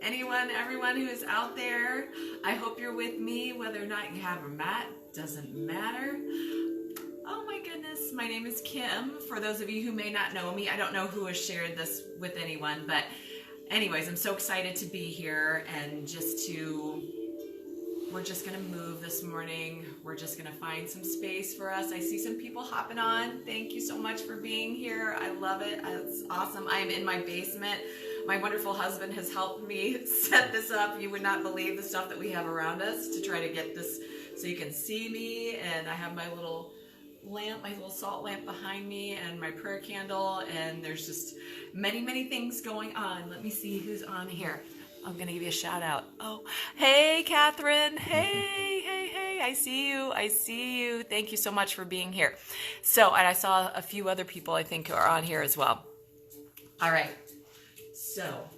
everyone who is out there. I hope you're with me, whether or not you have a mat, doesn't matter. Oh my goodness, my name is Kim. For those of you who may not know me, I don't know who has shared this with anyone, but anyways, I'm so excited to be here and we're just gonna move this morning. We're just gonna find some space for us. I see some people hopping on. Thank you so much for being here. I love it. It's awesome. I am in my basement. My wonderful husband has helped me set this up. You would not believe the stuff that we have around us to try to get this so you can see me. And I have my little lamp, my little salt lamp behind me, and my prayer candle, and there's just many things going on. Let me see who's on here. I'm gonna give you a shout out. Oh, hey Catherine. Hey, I see you. Thank you so much for being here. So, and I saw a few other people I think are on here as well. All right, so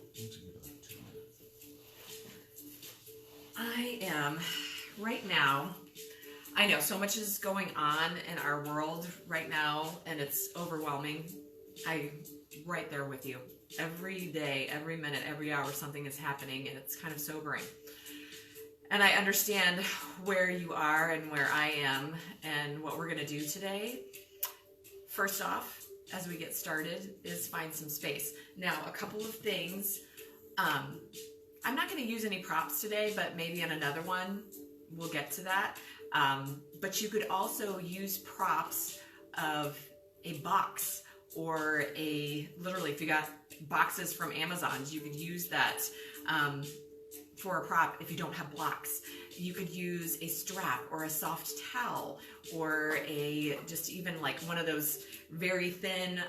I am right now, I know so much is going on in our world right now, and it's overwhelming. I'm right there with you. Every day, every minute, every hour, something is happening, and it's kind of sobering. And I understand where you are and where I am, and what we're going to do today. First off, as we get started, is find some space. Now, a couple of things. I'm not going to use any props today, but maybe in another one, we'll get to that. But you could also use props of a box or literally if you got boxes from Amazon, you could use that for a prop if you don't have blocks. You could use a strap or a soft towel or just even like one of those very thin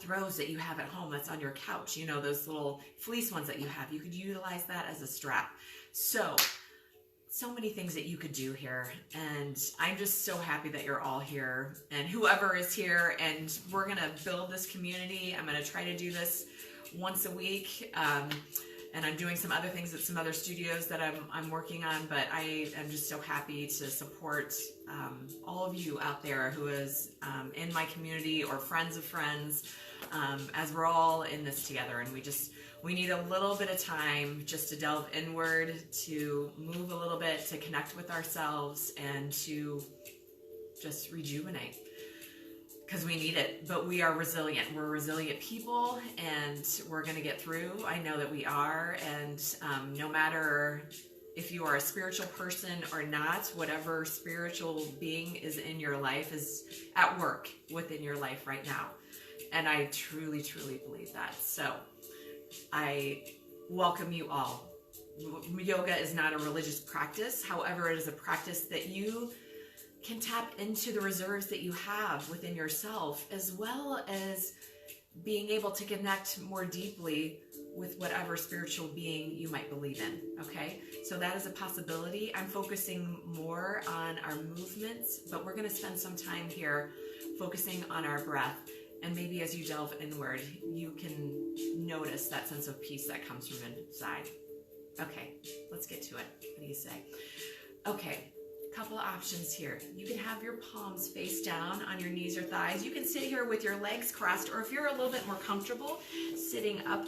throws that you have at home that's on your couch, you know, those little fleece ones that you have. You could utilize that as a strap. So many things that you could do here, and I'm just so happy that you're all here, and whoever is here, and we're gonna build this community. I'm gonna try to do this once a week, and I'm doing some other things at some other studios that I'm working on, but I am just so happy to support all of you out there who is in my community or friends of friends, as we're all in this together, and we need a little bit of time just to delve inward, to move a little bit, to connect with ourselves, and to just rejuvenate. Because we need it, but we are resilient. We're resilient people, and we're going to get through. I know that we are, and no matter if you are a spiritual person or not, whatever spiritual being is in your life is at work within your life right now. And I truly believe that. So I welcome you all. Yoga is not a religious practice. However, it is a practice that you can tap into the reserves that you have within yourself, as well as being able to connect more deeply with whatever spiritual being you might believe in, okay? So that is a possibility. I'm focusing more on our movements, but we're gonna spend some time here focusing on our breath. And maybe as you delve inward, you can notice that sense of peace that comes from inside. Okay, let's get to it. What do you say? Okay, a couple of options here. You can have your palms face down on your knees or thighs. You can sit here with your legs crossed, or if you're a little bit more comfortable, sitting up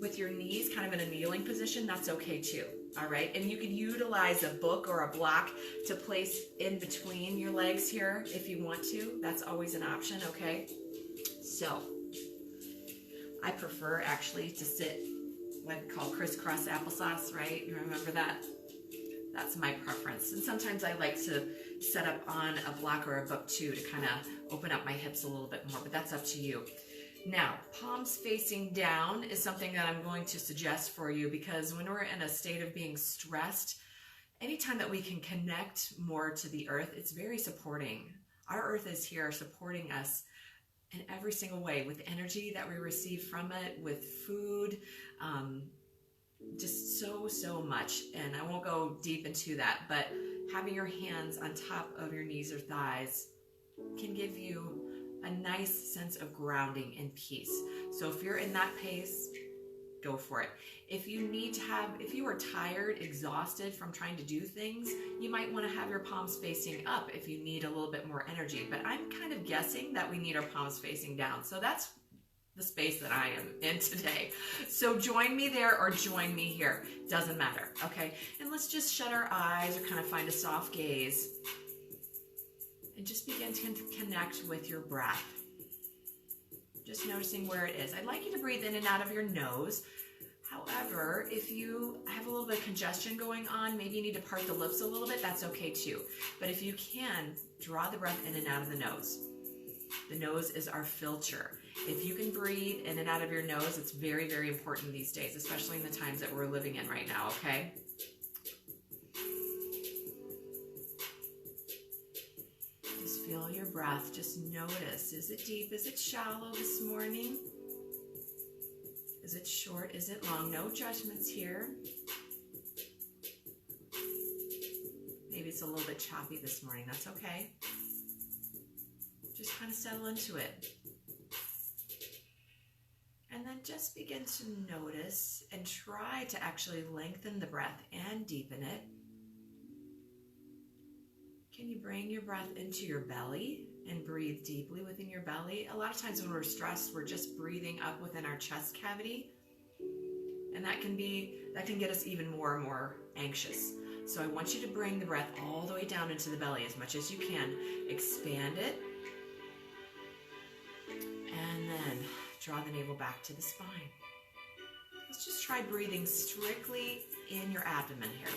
with your knees kind of in a kneeling position, that's okay too. All right, and you can utilize a book or a block to place in between your legs here if you want to. That's always an option, okay? So, I prefer actually to sit what I call crisscross applesauce, right? You remember that? That's my preference. And sometimes I like to set up on a block or a book too to kind of open up my hips a little bit more, but that's up to you. Now, palms facing down is something that I'm going to suggest for you, because when we're in a state of being stressed, anytime that we can connect more to the earth, it's very supporting. Our earth is here supporting us in every single way, with energy that we receive from it, with food, just so much. And I won't go deep into that, but having your hands on top of your knees or thighs can give you a nice sense of grounding and peace. So if you're in that pace, go for it. If you are tired, exhausted from trying to do things, you might want to have your palms facing up if you need a little bit more energy. But I'm kind of guessing that we need our palms facing down. So that's the space that I am in today. So join me there or join me here. Doesn't matter, okay? And let's just shut our eyes or kind of find a soft gaze and just begin to connect with your breath. Just noticing where it is. I'd like you to breathe in and out of your nose. However, if you have a little bit of congestion going on, maybe you need to part the lips a little bit, that's okay too. But if you can, draw the breath in and out of the nose. The nose is our filter. If you can breathe in and out of your nose, it's very, very important these days, especially in the times that we're living in right now, okay? Just feel your breath. Just notice. Is it deep? Is it shallow this morning? Is it short? Is it long? No judgments here. Maybe it's a little bit choppy this morning. That's okay. Just kind of settle into it. And then just begin to notice and try to actually lengthen the breath and deepen it. Can you bring your breath into your belly and breathe deeply within your belly? A lot of times when we're stressed, we're just breathing up within our chest cavity. And that can get us even more and more anxious. So I want you to bring the breath all the way down into the belly as much as you can. Expand it. And then draw the navel back to the spine. Let's just try breathing strictly in your abdomen here.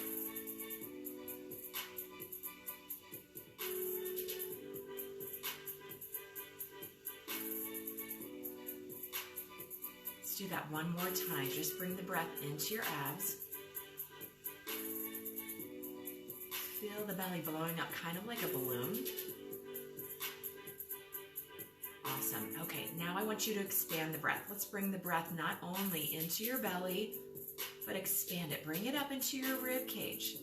Let's do that one more time. Just bring the breath into your abs. Feel the belly blowing up kind of like a balloon. Awesome. Okay, now I want you to expand the breath. Let's bring the breath not only into your belly, but expand it. Bring it up into your rib cage.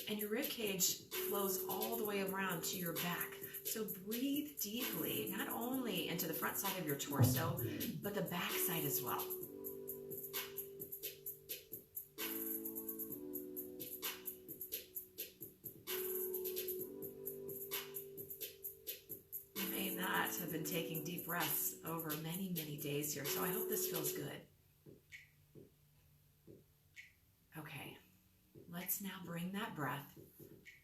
And your rib cage flows all the way around to your back. So breathe deeply, not only into the front side of your torso, but the back side as well. Have been taking deep breaths over many, many days here, so I hope this feels good. Okay, let's now bring that breath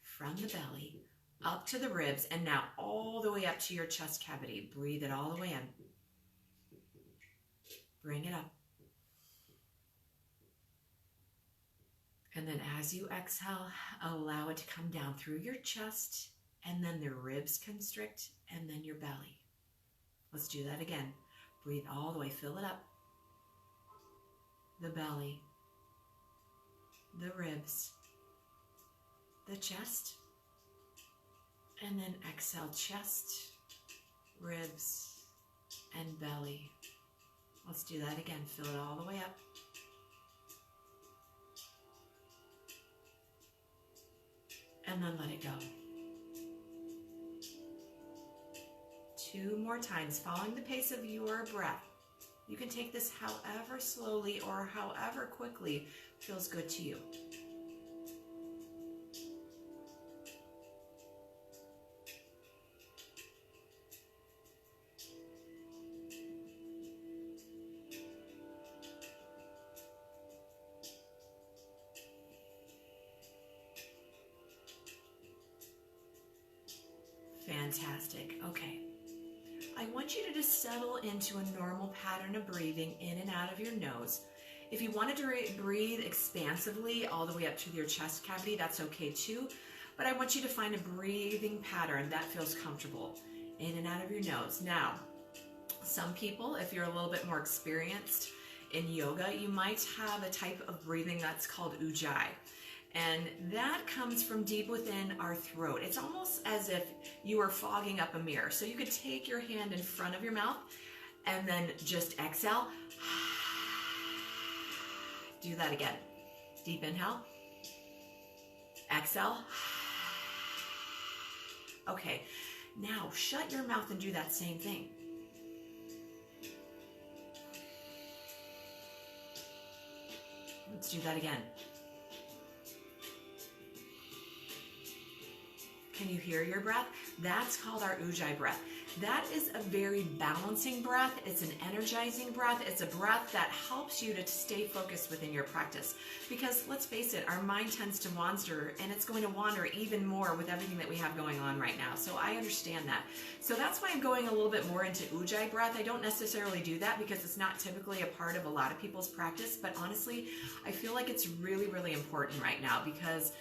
from the belly up to the ribs and now all the way up to your chest cavity. Breathe it all the way in. Bring it up. And then as you exhale, allow it to come down through your chest, and then the ribs constrict, and then your belly. Let's do that again. Breathe all the way, fill it up. The belly, the ribs, the chest, and then exhale, chest, ribs, and belly. Let's do that again. Fill it all the way up. And then let it go. 2 more times, following the pace of your breath. You can take this however slowly or however quickly feels good to you. Fantastic. Okay. I want you to just settle into a normal pattern of breathing in and out of your nose. If you wanted to breathe expansively all the way up to your chest cavity, that's okay too. But I want you to find a breathing pattern that feels comfortable in and out of your nose. Now, some people, if you're a little bit more experienced in yoga, you might have a type of breathing that's called ujjayi. And that comes from deep within our throat. It's almost as if you are fogging up a mirror. So you could take your hand in front of your mouth and then just exhale. Do that again. Deep inhale. Exhale. Okay, now shut your mouth and do that same thing. Let's do that again. Can you hear your breath? That's called our ujjayi breath. That is a very balancing breath. It's an energizing breath. It's a breath that helps you to stay focused within your practice. Because let's face it, our mind tends to wander, and it's going to wander even more with everything that we have going on right now. So I understand that. So that's why I'm going a little bit more into Ujjayi breath. I don't necessarily do that because it's not typically a part of a lot of people's practice, but honestly, I feel like it's really, really important right now because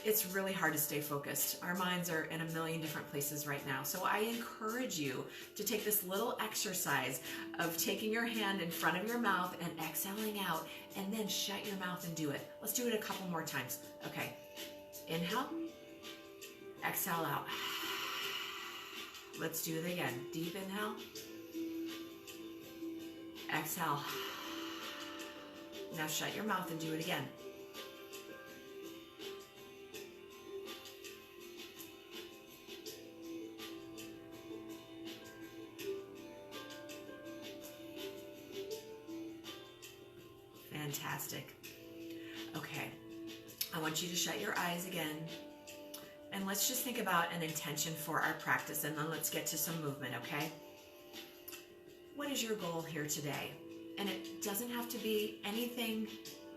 it's really hard to stay focused. Our minds are in a million different places right now. So I encourage you to take this little exercise of taking your hand in front of your mouth and exhaling out, and then shut your mouth and do it. Let's do it a couple more times. Okay. Inhale. Exhale out. Let's do it again. Deep inhale. Exhale. Now shut your mouth and do it again. Fantastic. Okay, I want you to shut your eyes again, and let's just think about an intention for our practice, and then let's get to some movement, okay? What is your goal here today? And it doesn't have to be anything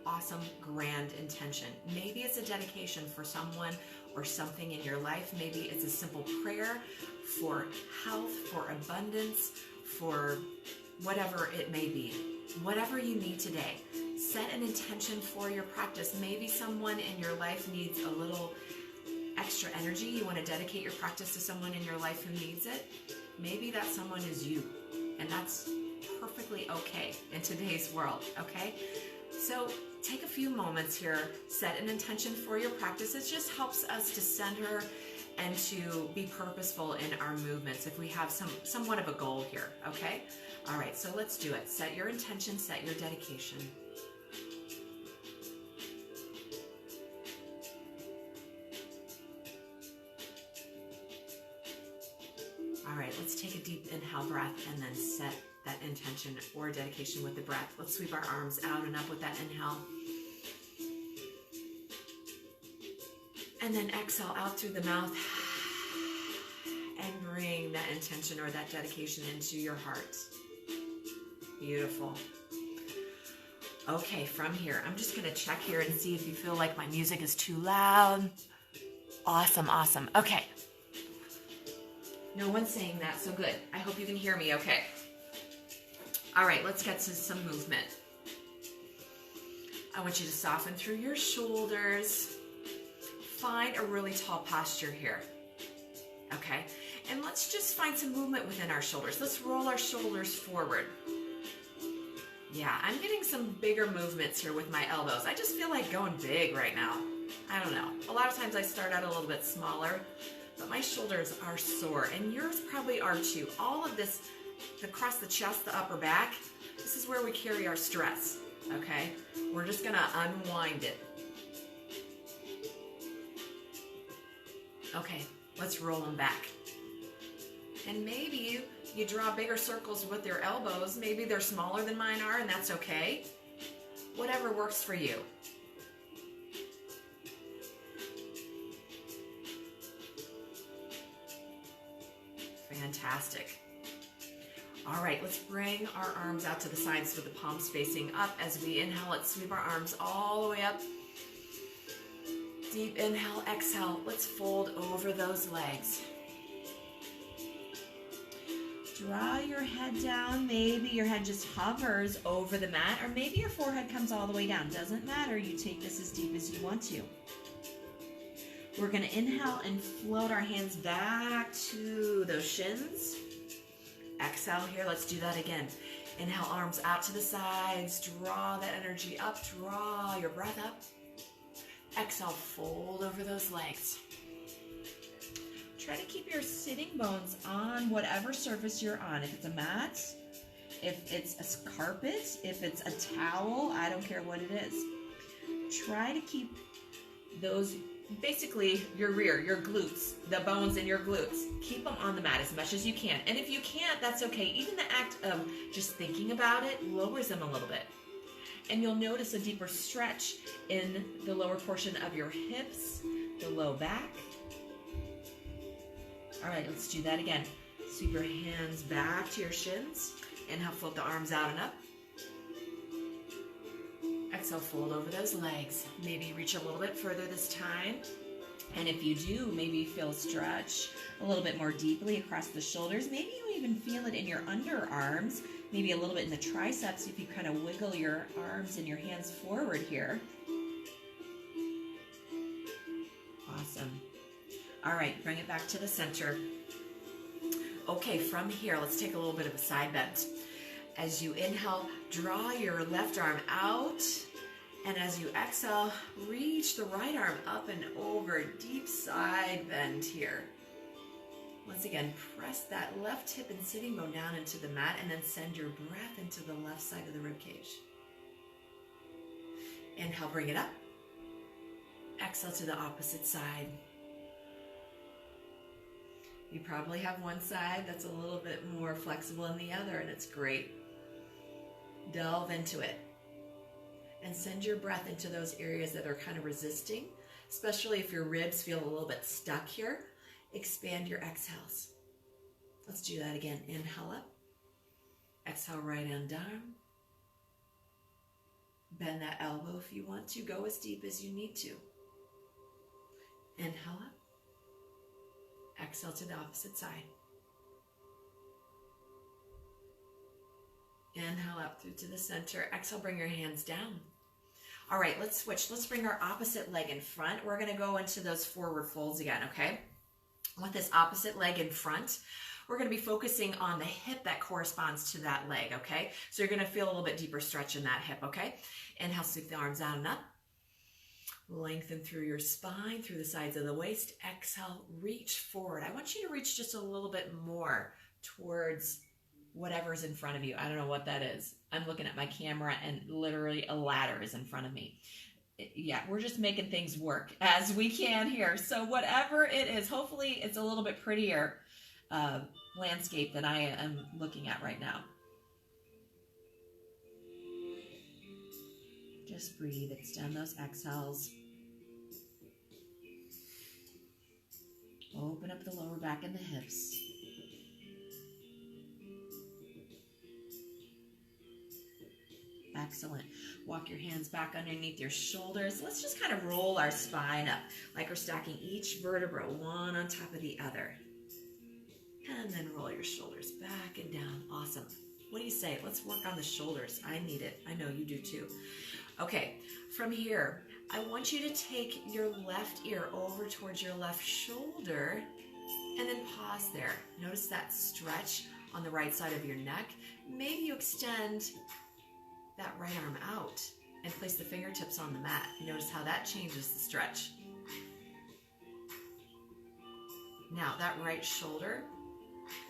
awesome, grand intention. Maybe it's a dedication for someone or something in your life. Maybe it's a simple prayer for health, for abundance, for whatever it may be. Whatever you need today, set an intention for your practice. Maybe someone in your life needs a little extra energy. You want to dedicate your practice to someone in your life who needs it. Maybe that someone is you, and that's perfectly okay in today's world, okay? So take a few moments here, set an intention for your practice. It just helps us to center and to be purposeful in our movements if we have somewhat of a goal here, okay? All right, so let's do it. Set your intention, set your dedication. All right, let's take a deep inhale breath and then set that intention or dedication with the breath. Let's sweep our arms out and up with that inhale. And then exhale out through the mouth and bring that intention or that dedication into your heart. Beautiful. Okay, from here, I'm just going to check here and see if you feel like my music is too loud. Awesome, awesome. Okay. No one's saying that, so good. I hope you can hear me okay. All right, let's get to some movement. I want you to soften through your shoulders. Find a really tall posture here. Okay, and let's just find some movement within our shoulders. Let's roll our shoulders forward. Yeah, I'm getting some bigger movements here with my elbows. I just feel like going big right now. I don't know. A lot of times I start out a little bit smaller, but my shoulders are sore, and yours probably are too. All of this, across the chest, the upper back, this is where we carry our stress, okay? We're just gonna unwind it. Okay, let's roll them back. And maybe you draw bigger circles with your elbows. Maybe they're smaller than mine are, and that's okay. Whatever works for you. Fantastic. All right, let's bring our arms out to the sides with the palms facing up. As we inhale, let's sweep our arms all the way up. Deep inhale, exhale. Let's fold over those legs. Draw your head down. Maybe your head just hovers over the mat, or maybe your forehead comes all the way down. Doesn't matter. You take this as deep as you want to. We're going to inhale and float our hands back to those shins. Exhale here. Let's do that again. Inhale, arms out to the sides. Draw that energy up. Draw your breath up. Exhale, fold over those legs. Try to keep your sitting bones on whatever surface you're on. If it's a mat, if it's a carpet, if it's a towel, I don't care what it is. Try to keep those, basically your rear, your glutes, the bones in your glutes, keep them on the mat as much as you can. And if you can't, that's okay. Even the act of just thinking about it lowers them a little bit. And you'll notice a deeper stretch in the lower portion of your hips, the low back. All right, let's do that again. Sweep your hands back to your shins. Inhale, float the arms out and up. Exhale, fold over those legs. Maybe reach a little bit further this time. And if you do, maybe feel stretch a little bit more deeply across the shoulders. Maybe you even feel it in your underarms, maybe a little bit in the triceps if you kind of wiggle your arms and your hands forward here. Awesome. All right, bring it back to the center. Okay, from here, let's take a little bit of a side bend. As you inhale, draw your left arm out. And as you exhale, reach the right arm up and over, deep side bend here. Once again, press that left hip and sitting bone down into the mat and then send your breath into the left side of the rib cage. Inhale, bring it up. Exhale to the opposite side. You probably have one side that's a little bit more flexible than the other, and it's great. Delve into it. And send your breath into those areas that are kind of resisting, especially if your ribs feel a little bit stuck here. Expand your exhales. Let's do that again. Inhale up. Exhale, right hand down. Bend that elbow if you want to. Go as deep as you need to. Inhale up. Exhale to the opposite side. Inhale up through to the center. Exhale, bring your hands down. All right, let's switch. Let's bring our opposite leg in front. We're going to go into those forward folds again, okay? With this opposite leg in front, we're going to be focusing on the hip that corresponds to that leg, okay? So you're going to feel a little bit deeper stretch in that hip, okay? Inhale, sweep the arms out and up. Lengthen through your spine, through the sides of the waist. Exhale, reach forward. I want you to reach just a little bit more towards whatever's in front of you. I don't know what that is. I'm looking at my camera and literally a ladder is in front of me. Yeah, we're just making things work as we can here. So whatever it is, hopefully it's a little bit prettier landscape than I am looking at right now. Just breathe, extend those exhales. Open up the lower back and the hips. Excellent. Walk your hands back underneath your shoulders. Let's just kind of roll our spine up like we're stacking each vertebra one on top of the other. And then roll your shoulders back and down. Awesome. What do you say? Let's work on the shoulders. I need it. I know you do too. Okay, from here, I want you to take your left ear over towards your left shoulder and then pause there. Notice that stretch on the right side of your neck. Maybe you extend that right arm out and place the fingertips on the mat. Notice how that changes the stretch. Now that right shoulder,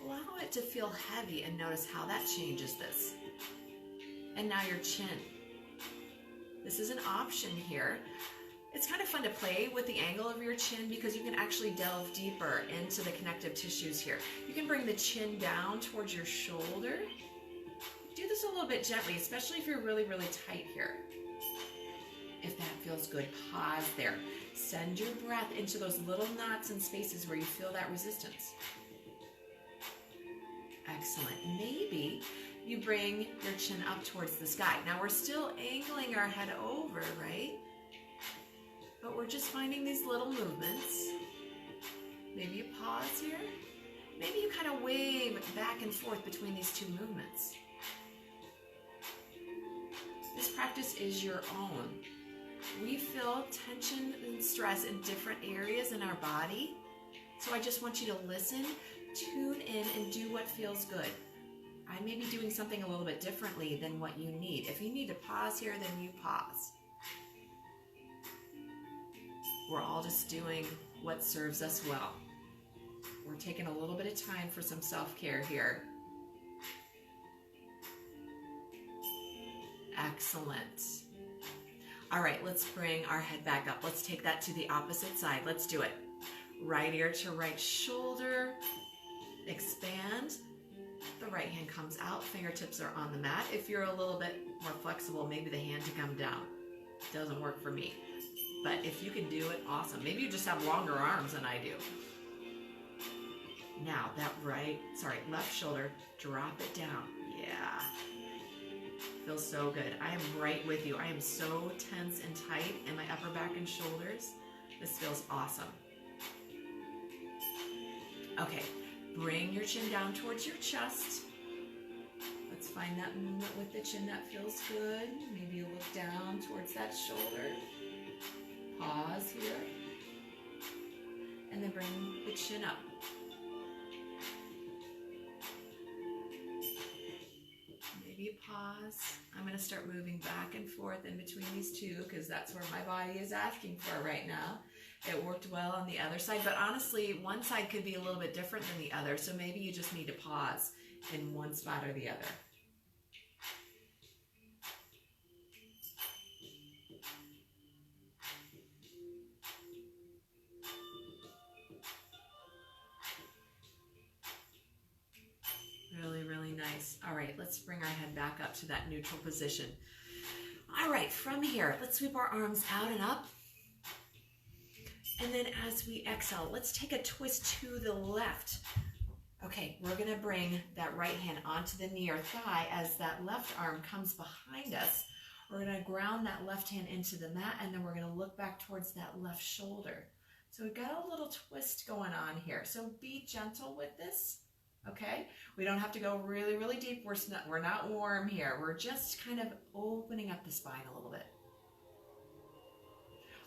allow it to feel heavy and notice how that changes this. And now your chin. This is an option here. It's kind of fun to play with the angle of your chin because you can actually delve deeper into the connective tissues here. You can bring the chin down towards your shoulder. Do this a little bit gently, especially if you're really, really tight here. If that feels good, pause there. Send your breath into those little knots and spaces where you feel that resistance. Excellent. Maybe you bring your chin up towards the sky. Now we're still angling our head over, right? But we're just finding these little movements. Maybe you pause here. Maybe you kind of wave back and forth between these two movements. This practice is your own. We feel tension and stress in different areas in our body. So I just want you to listen, tune in, and do what feels good. I may be doing something a little bit differently than what you need. If you need to pause here, then you pause. We're all just doing what serves us well. We're taking a little bit of time for some self-care here. Excellent. All right, let's bring our head back up. Let's take that to the opposite side. Let's do it. Right ear to right shoulder. Expand. The right hand comes out. Fingertips are on the mat. If you're a little bit more flexible, maybe the hand can come down. Doesn't work for me. But if you can do it, awesome. Maybe you just have longer arms than I do. Now that left shoulder, drop it down. Yeah. Feels so good. I am right with you. I am so tense and tight in my upper back and shoulders. This feels awesome. Okay, bring your chin down towards your chest. Let's find that movement with the chin that feels good. Maybe you look down towards that shoulder. Pause here. And then bring the chin up. Maybe pause. I'm going to start moving back and forth in between these two because that's where my body is asking for right now. It worked well on the other side, but honestly, one side could be a little bit different than the other, so maybe you just need to pause in one spot or the other. Really, really nice. All right, let's bring our head back up to that neutral position. All right, from here, let's sweep our arms out and up. And then as we exhale, let's take a twist to the left. Okay, we're gonna bring that right hand onto the knee or thigh as that left arm comes behind us. We're gonna ground that left hand into the mat, and then we're gonna look back towards that left shoulder. So we've got a little twist going on here. So be gentle with this, okay? We don't have to go really, really deep. We're not warm here. We're just kind of opening up the spine a little bit.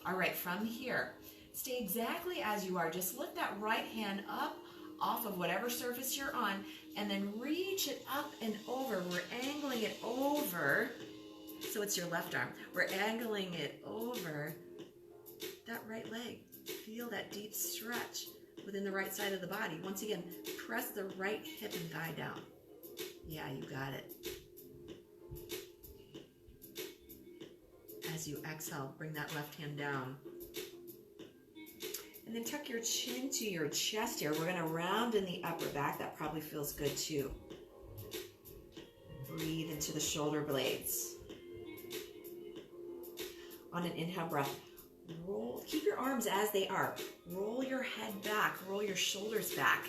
All right, from here, stay exactly as you are. Just lift that right hand up off of whatever surface you're on and then reach it up and over. We're angling it over. So it's your left arm. We're angling it over that right leg. Feel that deep stretch within the right side of the body. Once again, press the right hip and thigh down. Yeah, you got it. As you exhale, bring that left hand down. And then tuck your chin to your chest here. We're gonna round in the upper back. That probably feels good too. Breathe into the shoulder blades. On an inhale breath, roll, keep your arms as they are. Roll your head back, roll your shoulders back.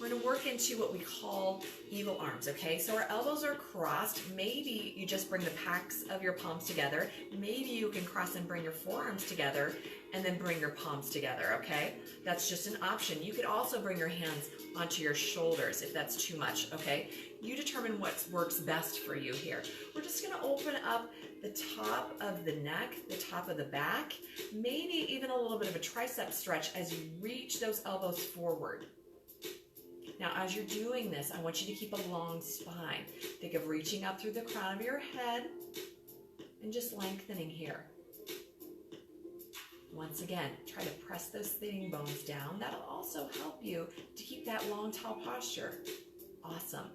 We're gonna work into what we call eagle arms, okay? So our elbows are crossed. Maybe you just bring the packs of your palms together. Maybe you can cross and bring your forearms together and then bring your palms together, okay? That's just an option. You could also bring your hands onto your shoulders if that's too much, okay? You determine what works best for you here. We're just gonna open up the top of the neck, the top of the back, maybe even a little bit of a tricep stretch as you reach those elbows forward. Now, as you're doing this, I want you to keep a long spine. Think of reaching up through the crown of your head and just lengthening here. Once again, try to press those sitting bones down. That'll also help you to keep that long, tall posture. Awesome.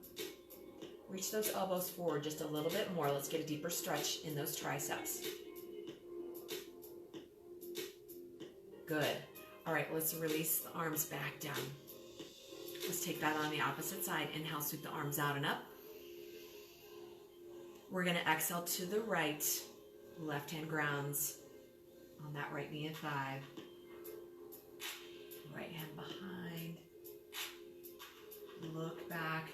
Reach those elbows forward just a little bit more. Let's get a deeper stretch in those triceps. Good. All right, let's release the arms back down. Let's take that on the opposite side. Inhale, sweep the arms out and up. We're going to exhale to the right. Left hand grounds on that right knee and thigh. Right hand behind. Look back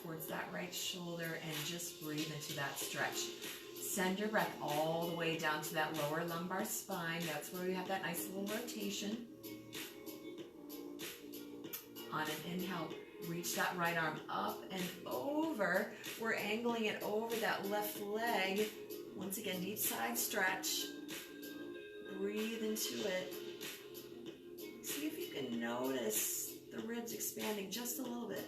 towards that right shoulder and just breathe into that stretch. Send your breath all the way down to that lower lumbar spine. That's where we have that nice little rotation. On an inhale, reach that right arm up and over. We're angling it over that left leg. Once again, deep side stretch. Breathe into it. See if you can notice the ribs expanding just a little bit.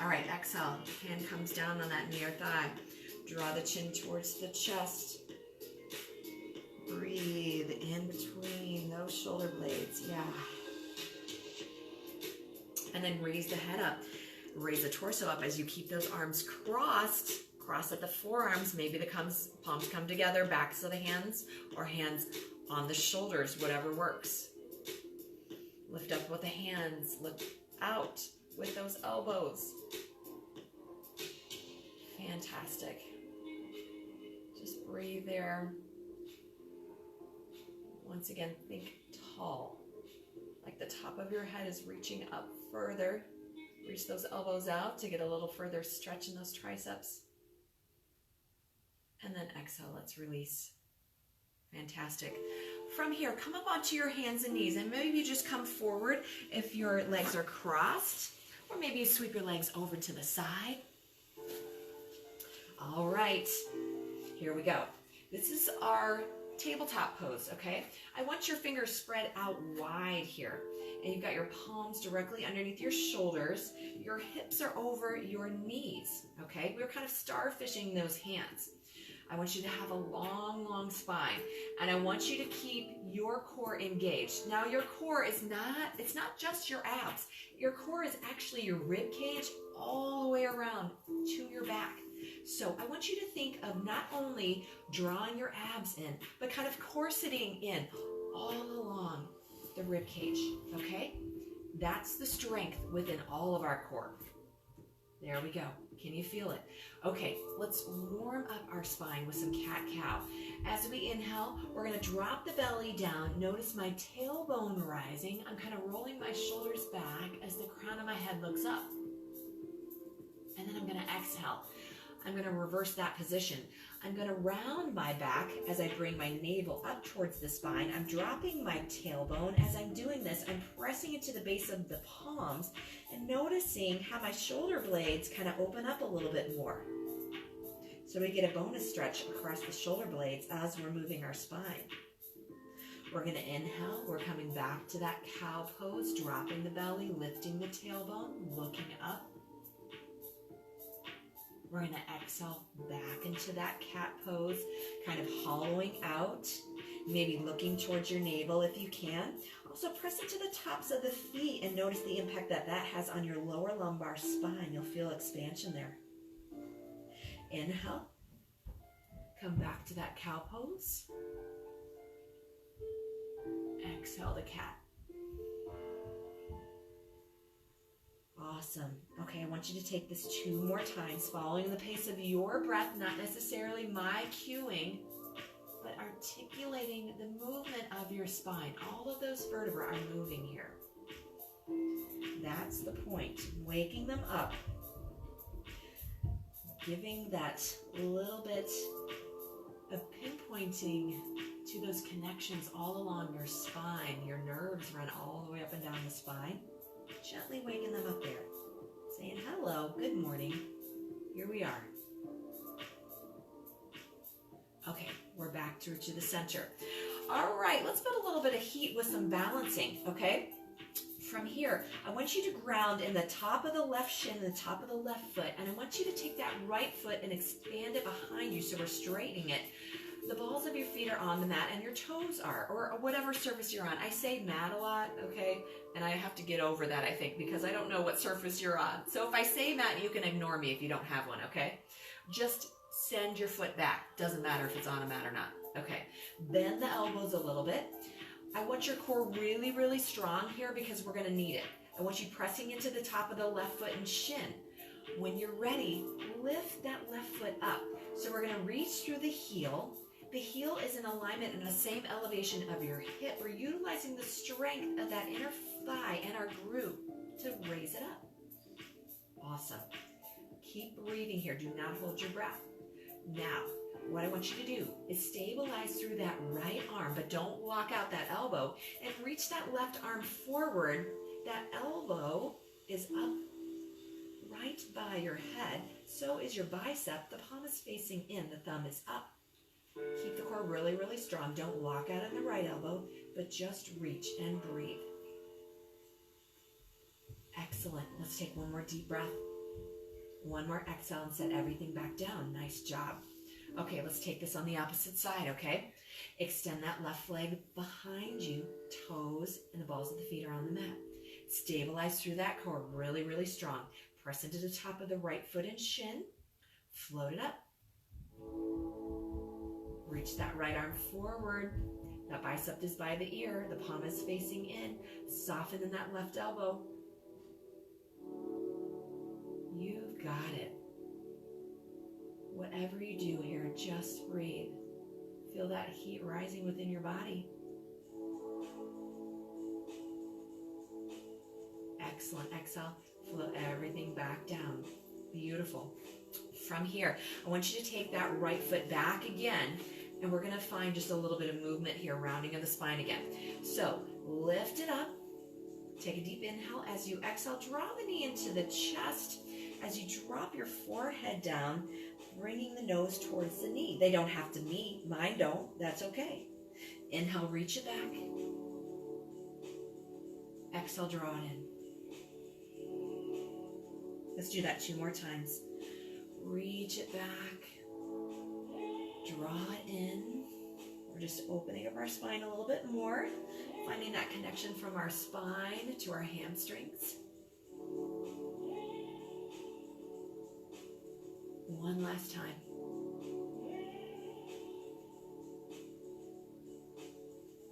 All right, exhale. Hand comes down on that knee or thigh. Draw the chin towards the chest. Breathe in between those shoulder blades. Yeah. And then raise the head up. Raise the torso up as you keep those arms crossed. Cross at the forearms. Maybe the palms come together, backs of the hands, or hands on the shoulders, whatever works. Lift up with the hands. Lift out with those elbows. Fantastic. Just breathe there. Once again, think tall. like the top of your head is reaching up further. Reach those elbows out to get a little further stretch in those triceps. And then exhale, let's release. Fantastic. From here, come up onto your hands and knees, and maybe you just come forward if your legs are crossed, or maybe you sweep your legs over to the side. All right, here we go. This is our tabletop pose, okay? I want your fingers spread out wide here, and you've got your palms directly underneath your shoulders. Your hips are over your knees, okay? We're kind of starfishing those hands. I want you to have a long, long spine, and I want you to keep your core engaged. Now, your core is it's not just your abs. Your core is actually your rib cage all the way around to your back. So I want you to think of not only drawing your abs in, but kind of corseting in all along the rib cage, okay? That's the strength within all of our core. There we go. Can you feel it? Okay, let's warm up our spine with some cat-cow. As we inhale, we're going to drop the belly down. Notice my tailbone rising. I'm kind of rolling my shoulders back as the crown of my head looks up. And then I'm going to exhale. I'm going to reverse that position. I'm going to round my back as I bring my navel up towards the spine. I'm dropping my tailbone. As I'm doing this, I'm pressing into the base of the palms and noticing how my shoulder blades kind of open up a little bit more. So we get a bonus stretch across the shoulder blades as we're moving our spine. We're going to inhale. We're coming back to that cow pose, dropping the belly, lifting the tailbone, looking up. We're going to exhale back into that cat pose, kind of hollowing out, maybe looking towards your navel if you can. Also press into the tops of the feet and notice the impact that that has on your lower lumbar spine. You'll feel expansion there. Inhale. Come back to that cow pose. Exhale the cat. Awesome. Okay, I want you to take this 2 more times, following the pace of your breath, not necessarily my cueing, but articulating the movement of your spine. All of those vertebrae are moving here. That's the point. Waking them up. Giving that little bit of pinpointing to those connections all along your spine. Your nerves run all the way up and down the spine. Gently waking them up there. Saying hello, good morning. Here we are. Okay, we're back to the center. All right, let's put a little bit of heat with some balancing, okay? From here, I want you to ground in the top of the left shin and the top of the left foot, and I want you to take that right foot and expand it behind you so we're straightening it. The balls of your feet are on the mat and your toes are, or whatever surface you're on. I say mat a lot, okay? And I have to get over that, I think, because I don't know what surface you're on. So if I say mat, you can ignore me if you don't have one, okay? Just send your foot back. Doesn't matter if it's on a mat or not. Okay, bend the elbows a little bit. I want your core really, really strong here because we're gonna need it. I want you pressing into the top of the left foot and shin. When you're ready, lift that left foot up. So we're gonna reach through the heel. The heel is in alignment in the same elevation of your hip. We're utilizing the strength of that inner thigh and our glute to raise it up. Awesome. Keep breathing here. Do not hold your breath. Now, what I want you to do is stabilize through that right arm, but don't lock out that elbow, and reach that left arm forward. That elbow is up right by your head. So is your bicep. The palm is facing in. The thumb is up. Keep the core really, really strong. Don't lock out on the right elbow, but just reach and breathe. Excellent. Let's take one more deep breath. One more exhale and set everything back down. Nice job. Okay, let's take this on the opposite side, okay? Extend that left leg behind you, toes and the balls of the feet are on the mat. Stabilize through that core, really, really strong. Press into the top of the right foot and shin. Float it up. Reach that right arm forward. That bicep is by the ear. The palm is facing in. Soften in that left elbow. You've got it. Whatever you do here, just breathe. Feel that heat rising within your body. Excellent. Exhale, float everything back down. Beautiful. From here, I want you to take that right foot back again, and we're going to find just a little bit of movement here, rounding of the spine again. So lift it up. Take a deep inhale. As you exhale, draw the knee into the chest. As you drop your forehead down, bringing the nose towards the knee. They don't have to meet. Mine don't. That's okay. Inhale, reach it back. Exhale, draw it in. Let's do that 2 more times. Reach it back. Draw it in. We're just opening up our spine a little bit more, finding that connection from our spine to our hamstrings. One last time.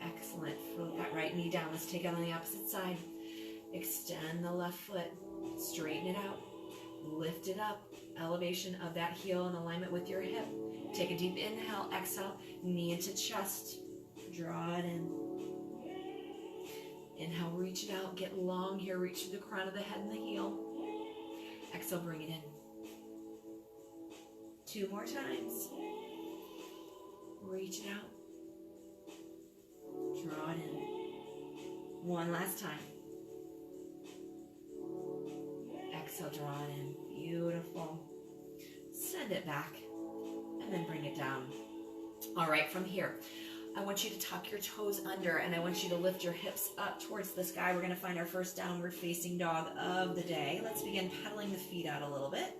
Excellent. Float that right knee down. Let's take it on the opposite side. Extend the left foot. Straighten it out. Lift it up. Elevation of that heel in alignment with your hip. Take a deep inhale. Exhale. Knee into chest. Draw it in. Inhale. Reach it out. Get long here. Reach through the crown of the head and the heel. Exhale. Bring it in. 2 more times. Reach it out. Draw it in. 1 last time. Exhale, draw it in. Beautiful. Send it back and then bring it down. All right, from here, I want you to tuck your toes under and I want you to lift your hips up towards the sky. We're going to find our first downward facing dog of the day. Let's begin pedaling the feet out a little bit.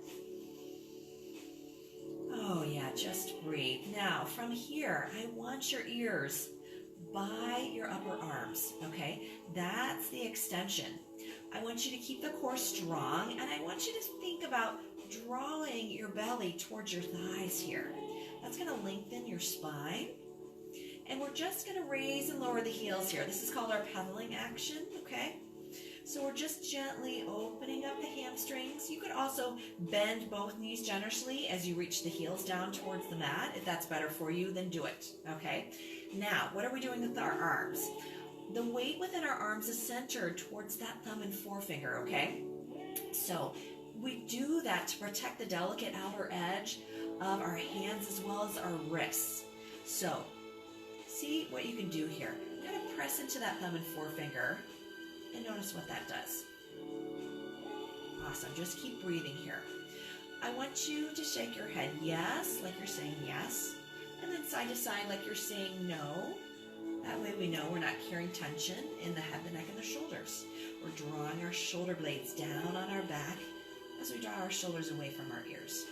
Oh yeah, just breathe. Now, from here, I want your ears by your upper arms, okay? That's the extension. I want you to keep the core strong, and I want you to think about drawing your belly towards your thighs here. That's going to lengthen your spine, and we're just going to raise and lower the heels here. This is called our pedaling action, okay? So we're just gently opening up the hamstrings. You could also bend both knees generously as you reach the heels down towards the mat. If that's better for you, then do it, okay? Now, what are we doing with our arms? The weight within our arms is centered towards that thumb and forefinger, okay? So we do that to protect the delicate outer edge of our hands as well as our wrists. So see what you can do here. Kind of press into that thumb and forefinger and notice what that does. Awesome. Just keep breathing here. I want you to shake your head yes, like you're saying yes, and then side to side like you're saying no. That way we know we're not carrying tension in the head, the neck, and the shoulders. We're drawing our shoulder blades down on our back as we draw our shoulders away from our ears.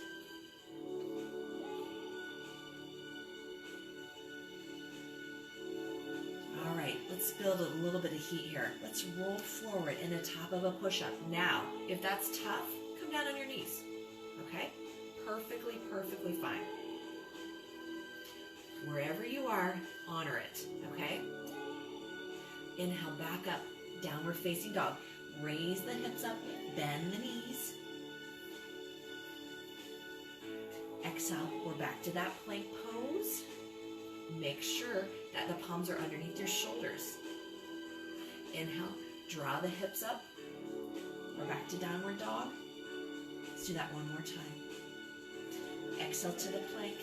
All right, let's build a little bit of heat here. Let's roll forward in the top of a push-up. Now, if that's tough, come down on your knees, okay? Perfectly, perfectly fine. Wherever you are, honor it, okay? Inhale, back up, downward facing dog. Raise the hips up, bend the knees. Exhale, we're back to that plank pose. Make sure that the palms are underneath your shoulders. Inhale, draw the hips up. We're back to downward dog. Let's do that one more time. Exhale to the plank.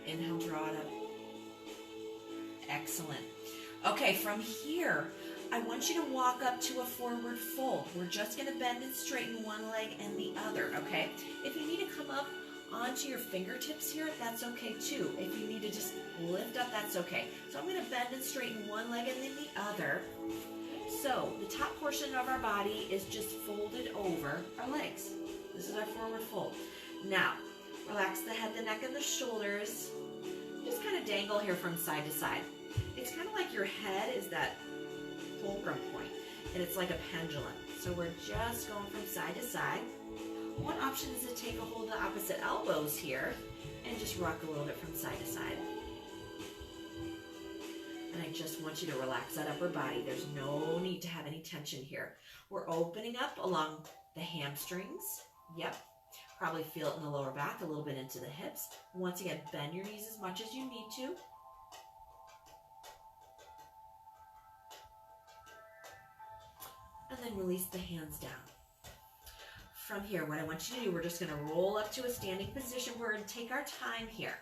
Inhale, draw it up. Excellent. Okay, from here, I want you to walk up to a forward fold. We're just going to bend and straighten one leg and the other, okay? If you need to come up onto your fingertips here, that's okay too. If you need to just lift up, that's okay. So I'm going to bend and straighten one leg and then the other. So the top portion of our body is just folded over our legs. This is our forward fold. Now, relax the head, the neck, and the shoulders. Just kind of dangle here from side to side. It's kind of like your head is that fulcrum point, and it's like a pendulum. So we're just going from side to side. One option is to take a hold of the opposite elbows here and just rock a little bit from side to side. And I just want you to relax that upper body. There's no need to have any tension here. We're opening up along the hamstrings. Yep. Probably feel it in the lower back, a little bit into the hips. Once again, bend your knees as much as you need to. and then release the hands down. From here, what I want you to do, we're just going to roll up to a standing position. We're going to take our time here,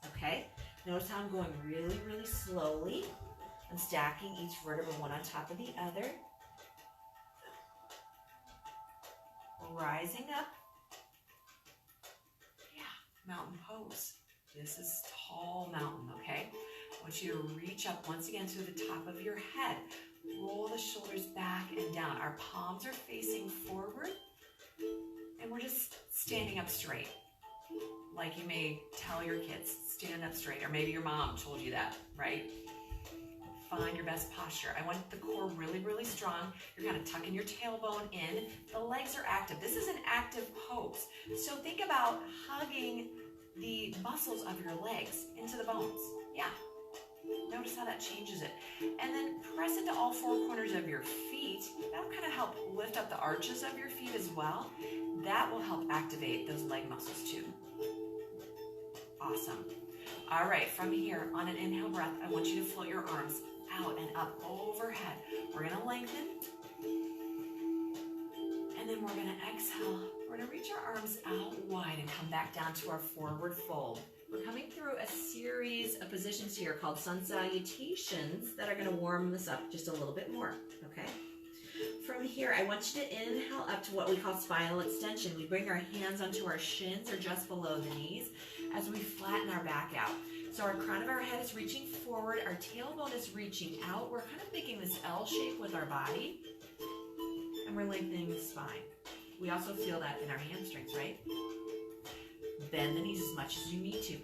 okay? Notice how I'm going really, really slowly. I'm stacking each vertebra one on top of the other. Rising up. Yeah, mountain pose. This is tall mountain, okay? I want you to reach up once again to the top of your head. Roll the shoulders back and down. Our palms are facing forward, and we're just standing up straight. Like you may tell your kids, stand up straight, or maybe your mom told you that, right? Find your best posture. I want the core really, really strong. You're kind of tucking your tailbone in. The legs are active. This is an active pose. So think about hugging the muscles of your legs into the bones. Yeah. Notice how that changes it. And then press into all four corners of your feet. That'll kind of help lift up the arches of your feet as well. That will help activate those leg muscles too. Awesome. All right, from here, on an inhale breath, I want you to float your arms out and up overhead. We're going to lengthen. And then we're going to exhale. We're going to reach our arms out wide and come back down to our forward fold. We're coming through a series of positions here called sun salutations that are going to warm this up just a little bit more, okay? From here, I want you to inhale up to what we call spinal extension. We bring our hands onto our shins or just below the knees as we flatten our back out. So our crown of our head is reaching forward, our tailbone is reaching out. We're kind of making this L shape with our body, and we're lengthening the spine. We also feel that in our hamstrings, right? Bend the knees as much as you need to.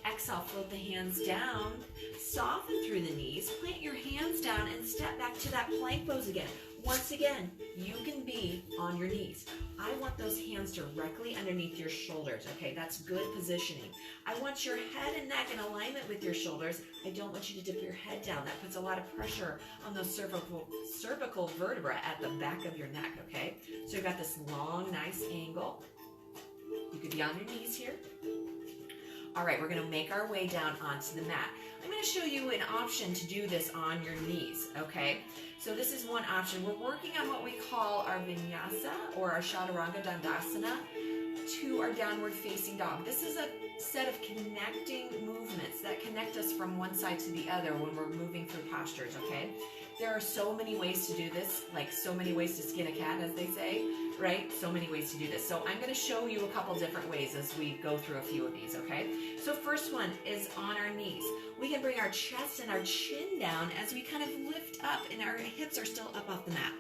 Exhale, float the hands down, soften through the knees, plant your hands down, and step back to that plank pose again. Once again, you can be on your knees. I want those hands directly underneath your shoulders, okay? That's good positioning. I want your head and neck in alignment with your shoulders. I don't want you to dip your head down. That puts a lot of pressure on those cervical vertebra at the back of your neck, okay? So you've got this long, nice angle. You could be on your knees here. All right, we're going to make our way down onto the mat. I'm going to show you an option to do this on your knees, okay? So this is one option. We're working on what we call our vinyasa or our chaturanga dandasana to our downward facing dog. This is a set of connecting movements that connect us from one side to the other when we're moving through postures, okay? There are so many ways to do this, like so many ways to skin a cat, as they say, right? So many ways to do this. So I'm going to show you a couple different ways as we go through a few of these, okay? So first one is on our knees. We can bring our chest and our chin down as we kind of lift up and our hips are still up off the mat.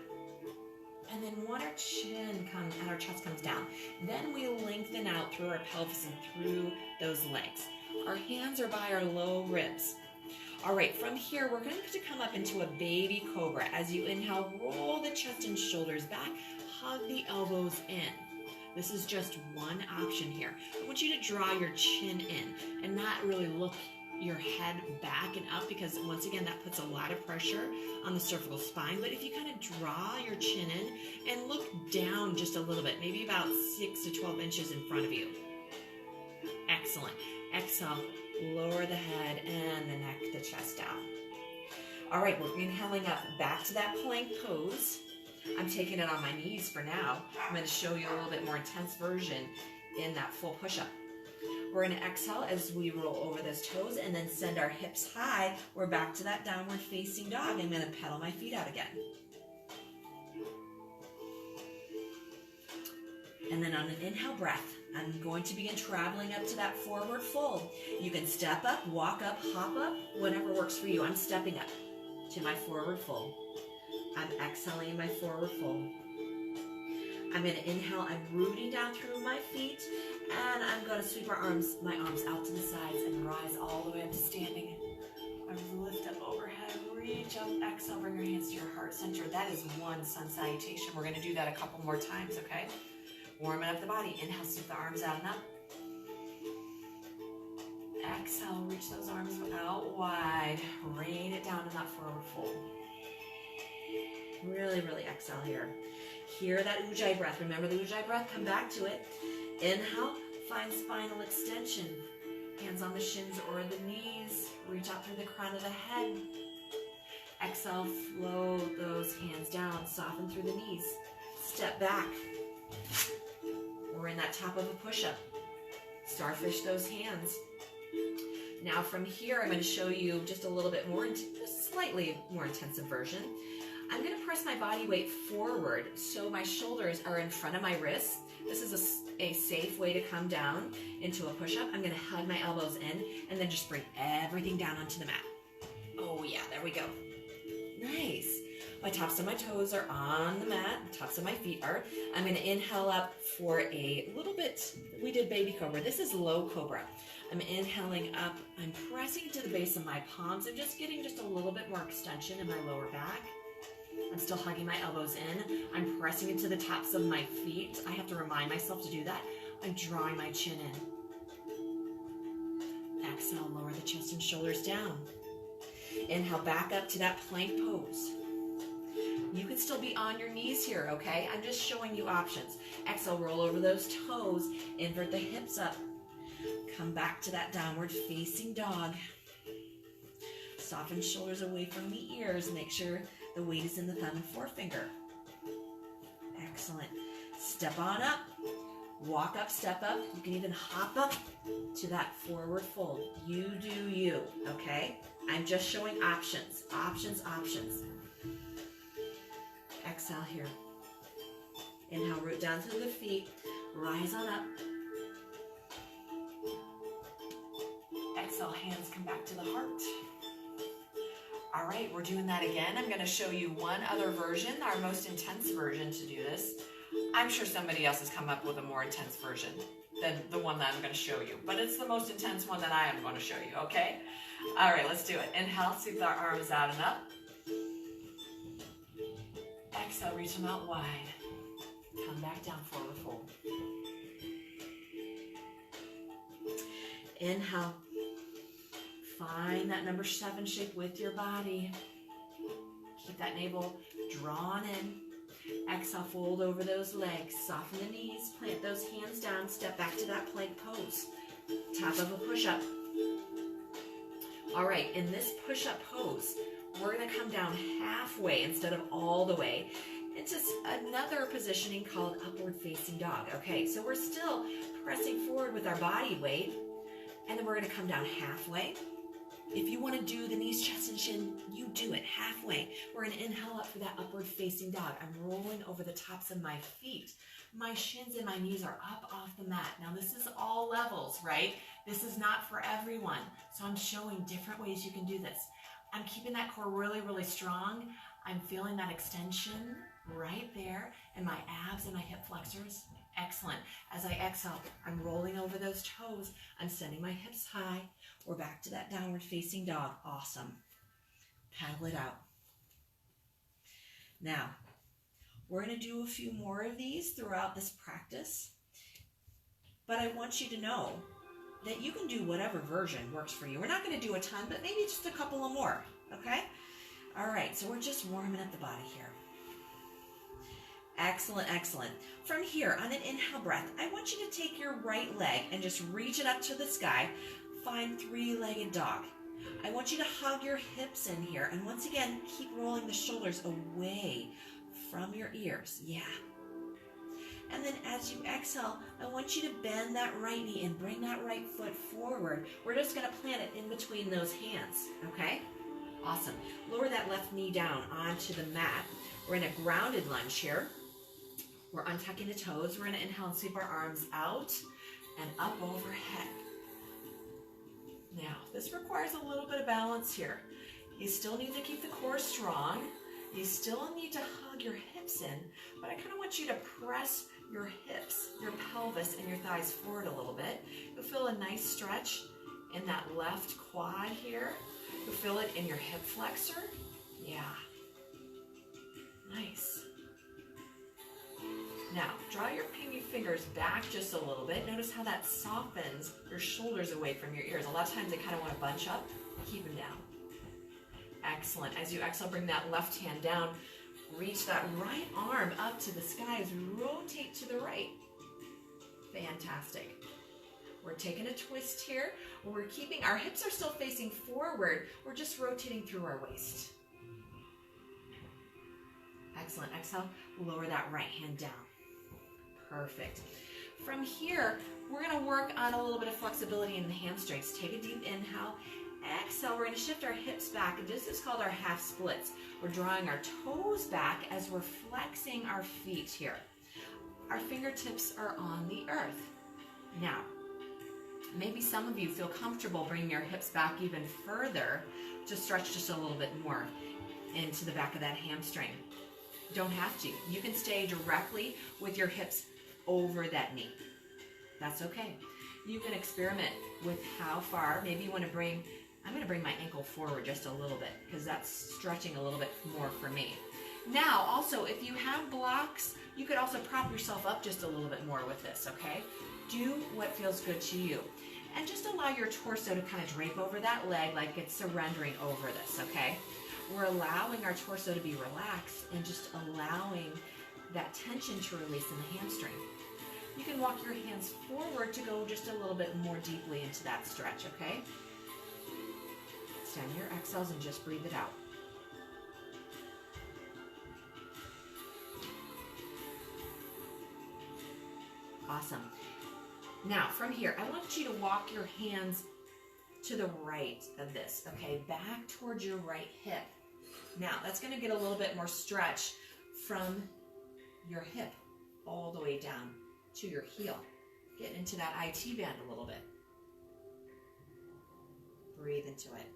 And then when our chin comes and our chest comes down, then we lengthen out through our pelvis and through those legs. Our hands are by our low ribs. All right, from here, we're going to come up into a baby cobra. As you inhale, roll the chest and shoulders back, hug the elbows in. This is just one option here. I want you to draw your chin in and not really look your head back and up because once again, that puts a lot of pressure on the cervical spine. But if you kind of draw your chin in and look down just a little bit, maybe about 6 to 12 inches in front of you. Excellent. Exhale. Lower the head and the neck, the chest down. All right, we're inhaling up back to that plank pose. I'm taking it on my knees for now. I'm going to show you a little bit more intense version in that full push-up. We're going to exhale as we roll over those toes and then send our hips high. We're back to that downward facing dog. I'm going to pedal my feet out again. And then on an inhale breath, I'm going to begin traveling up to that forward fold. You can step up, walk up, hop up, whatever works for you. I'm stepping up to my forward fold. I'm exhaling in my forward fold. I'm going to inhale, I'm rooting down through my feet, and I'm going to sweep my arms out to the sides and rise all the way up to standing. Arms lift up overhead, reach up, exhale, bring your hands to your heart center. That is one sun salutation. We're going to do that a couple more times, okay? Warming up the body. Inhale, sweep the arms out and up. Exhale, reach those arms out wide. Rain it down in that forward fold. Really, really exhale here. Hear that Ujjayi breath. Remember the Ujjayi breath? Come back to it. Inhale, find spinal extension. Hands on the shins or the knees. Reach out through the crown of the head. Exhale, flow those hands down, soften through the knees. Step back. We're in that top of a push-up. Starfish those hands. Now from here, I'm going to show you just a little bit more, a slightly more intensive version. I'm going to press my body weight forward so my shoulders are in front of my wrists. This is a safe way to come down into a push-up. I'm going to hug my elbows in and then just bring everything down onto the mat. Oh yeah, there we go. Nice. My tops of my toes are on the mat. The tops of my feet are. I'm going to inhale up for a little bit. We did baby cobra. This is low cobra. I'm inhaling up. I'm pressing to the base of my palms. I'm just getting just a little bit more extension in my lower back. I'm still hugging my elbows in. I'm pressing into the tops of my feet. I have to remind myself to do that. I'm drawing my chin in. Exhale, lower the chest and shoulders down. Inhale back up to that plank pose. You can still be on your knees here, okay? I'm just showing you options. Exhale, roll over those toes, invert the hips up. Come back to that downward facing dog. Soften shoulders away from the ears. Make sure the weight is in the thumb and forefinger. Excellent. Step on up. Walk up, step up. You can even hop up to that forward fold. You do you, okay? I'm just showing options, options, options. Exhale here. Inhale, root down through the feet. Rise on up. Exhale, hands come back to the heart. All right, we're doing that again. I'm going to show you one other version, our most intense version to do this. I'm sure somebody else has come up with a more intense version than the one that I'm going to show you, but it's the most intense one that I am going to show you, okay? All right, let's do it. Inhale, sweep our arms out and up. Exhale, reach them out wide. Come back down, forward fold. Inhale. Find that number 7 shape with your body. Keep that navel drawn in. Exhale, fold over those legs. Soften the knees. Plant those hands down. Step back to that plank pose. Top of a push-up. All right, in this push-up pose, we're going to come down halfway instead of all the way into another positioning called upward facing dog. Okay, so we're still pressing forward with our body weight, and then we're going to come down halfway. If you want to do the knees, chest, and shin, you do it halfway. We're going to inhale up for that upward facing dog. I'm rolling over the tops of my feet. My shins and my knees are up off the mat. Now this is all levels, right? This is not for everyone. So I'm showing different ways you can do this. I'm keeping that core really, really strong. I'm feeling that extension right there in my abs and my hip flexors. Excellent. As I exhale, I'm rolling over those toes. I'm sending my hips high. We're back to that downward facing dog. Awesome. Paddle it out. Now, we're going to do a few more of these throughout this practice. But I want you to know that you can do whatever version works for you. We're not going to do a ton, but maybe just a couple of more. Okay? All right, so we're just warming up the body here. Excellent, excellent. From here, on an inhale breath, I want you to take your right leg and just reach it up to the sky. Find three-legged dog. I want you to hug your hips in here. And once again, keep rolling the shoulders away from your ears. Yeah. And then as you exhale, I want you to bend that right knee and bring that right foot forward. We're just going to plant it in between those hands, okay? Awesome. Lower that left knee down onto the mat. We're in a grounded lunge here. We're untucking the toes. We're going to inhale and sweep our arms out and up overhead. Now, this requires a little bit of balance here. You still need to keep the core strong. You still need to hug your hips in, but I kind of want you to press your hips, your pelvis, and your thighs forward a little bit. You'll feel a nice stretch in that left quad here. You'll feel it in your hip flexor. Yeah. Nice. Now, draw your pinky fingers back just a little bit. Notice how that softens your shoulders away from your ears. A lot of times they kind of want to bunch up. Keep them down. Excellent. As you exhale, bring that left hand down. Reach that right arm up to the sky as we rotate to the right. Fantastic. We're taking a twist here. We're keeping, our hips are still facing forward. We're just rotating through our waist. Excellent. Exhale, lower that right hand down. Perfect. From here, we're going to work on a little bit of flexibility in the hamstrings. Take a deep inhale. Exhale, we're going to shift our hips back. This is called our half splits. We're drawing our toes back as we're flexing our feet here. Our fingertips are on the earth. Now, maybe some of you feel comfortable bringing your hips back even further to stretch just a little bit more into the back of that hamstring. Don't have to. You can stay directly with your hips over that knee. That's okay. You can experiment with how far. Maybe you want to bring, I'm going to bring my ankle forward just a little bit because that's stretching a little bit more for me. Now, also, if you have blocks, you could also prop yourself up just a little bit more with this, okay? Do what feels good to you. And just allow your torso to kind of drape over that leg like it's surrendering over this, okay? We're allowing our torso to be relaxed and just allowing that tension to release in the hamstring. You can walk your hands forward to go just a little bit more deeply into that stretch, okay? Extend your exhales and just breathe it out. Awesome. Now, from here, I want you to walk your hands to the right of this, okay? Back towards your right hip. Now, that's going to get a little bit more stretch from your hip all the way down to your heel. Get into that IT band a little bit. Breathe into it.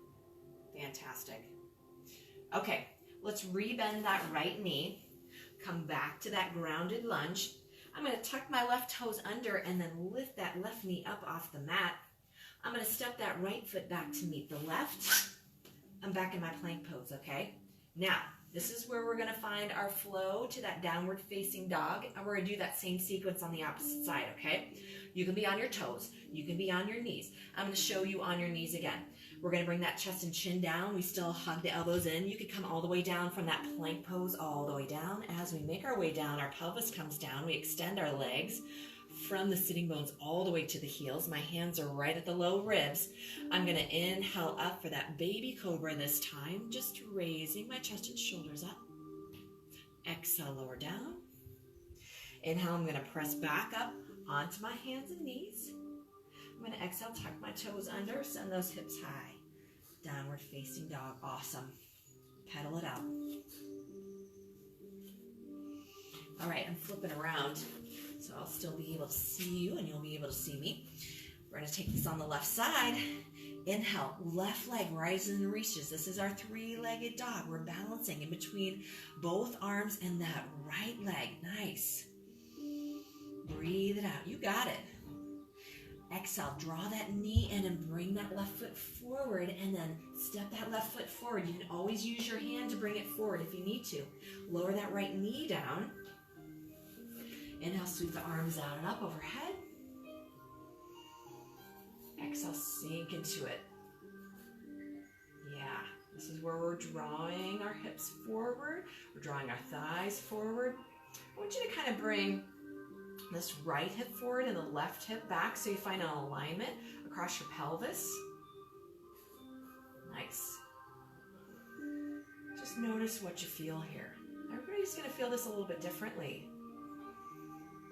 Fantastic. Okay, let's rebend that right knee. Come back to that grounded lunge. I'm going to tuck my left toes under and then lift that left knee up off the mat. I'm going to step that right foot back to meet the left. I'm back in my plank pose, okay? Now, this is where we're going to find our flow to that downward facing dog, and we're going to do that same sequence on the opposite side, okay? You can be on your toes. You can be on your knees. I'm going to show you on your knees again. We're going to bring that chest and chin down. We still hug the elbows in. You could come all the way down from that plank pose all the way down. As we make our way down, our pelvis comes down. We extend our legs from the sitting bones all the way to the heels. My hands are right at the low ribs. I'm going to inhale up for that baby cobra this time, just raising my chest and shoulders up. Exhale, lower down. Inhale, I'm going to press back up onto my hands and knees. I'm going to exhale, tuck my toes under, send those hips high. Downward facing dog. Awesome. Pedal it out. All right, I'm flipping around, so I'll still be able to see you and you'll be able to see me. We're going to take this on the left side. Inhale, left leg rises and reaches. This is our three-legged dog. We're balancing in between both arms and that right leg. Nice. Breathe it out. You got it. Exhale, draw that knee in and bring that left foot forward and then step that left foot forward. You can always use your hand to bring it forward if you need to. Lower that right knee down. Inhale, sweep the arms out and up overhead. Exhale, sink into it. Yeah, this is where we're drawing our hips forward. We're drawing our thighs forward. I want you to kind of bring this right hip forward and the left hip back so you find an alignment across your pelvis. Nice. Just notice what you feel here. Everybody's going to feel this a little bit differently.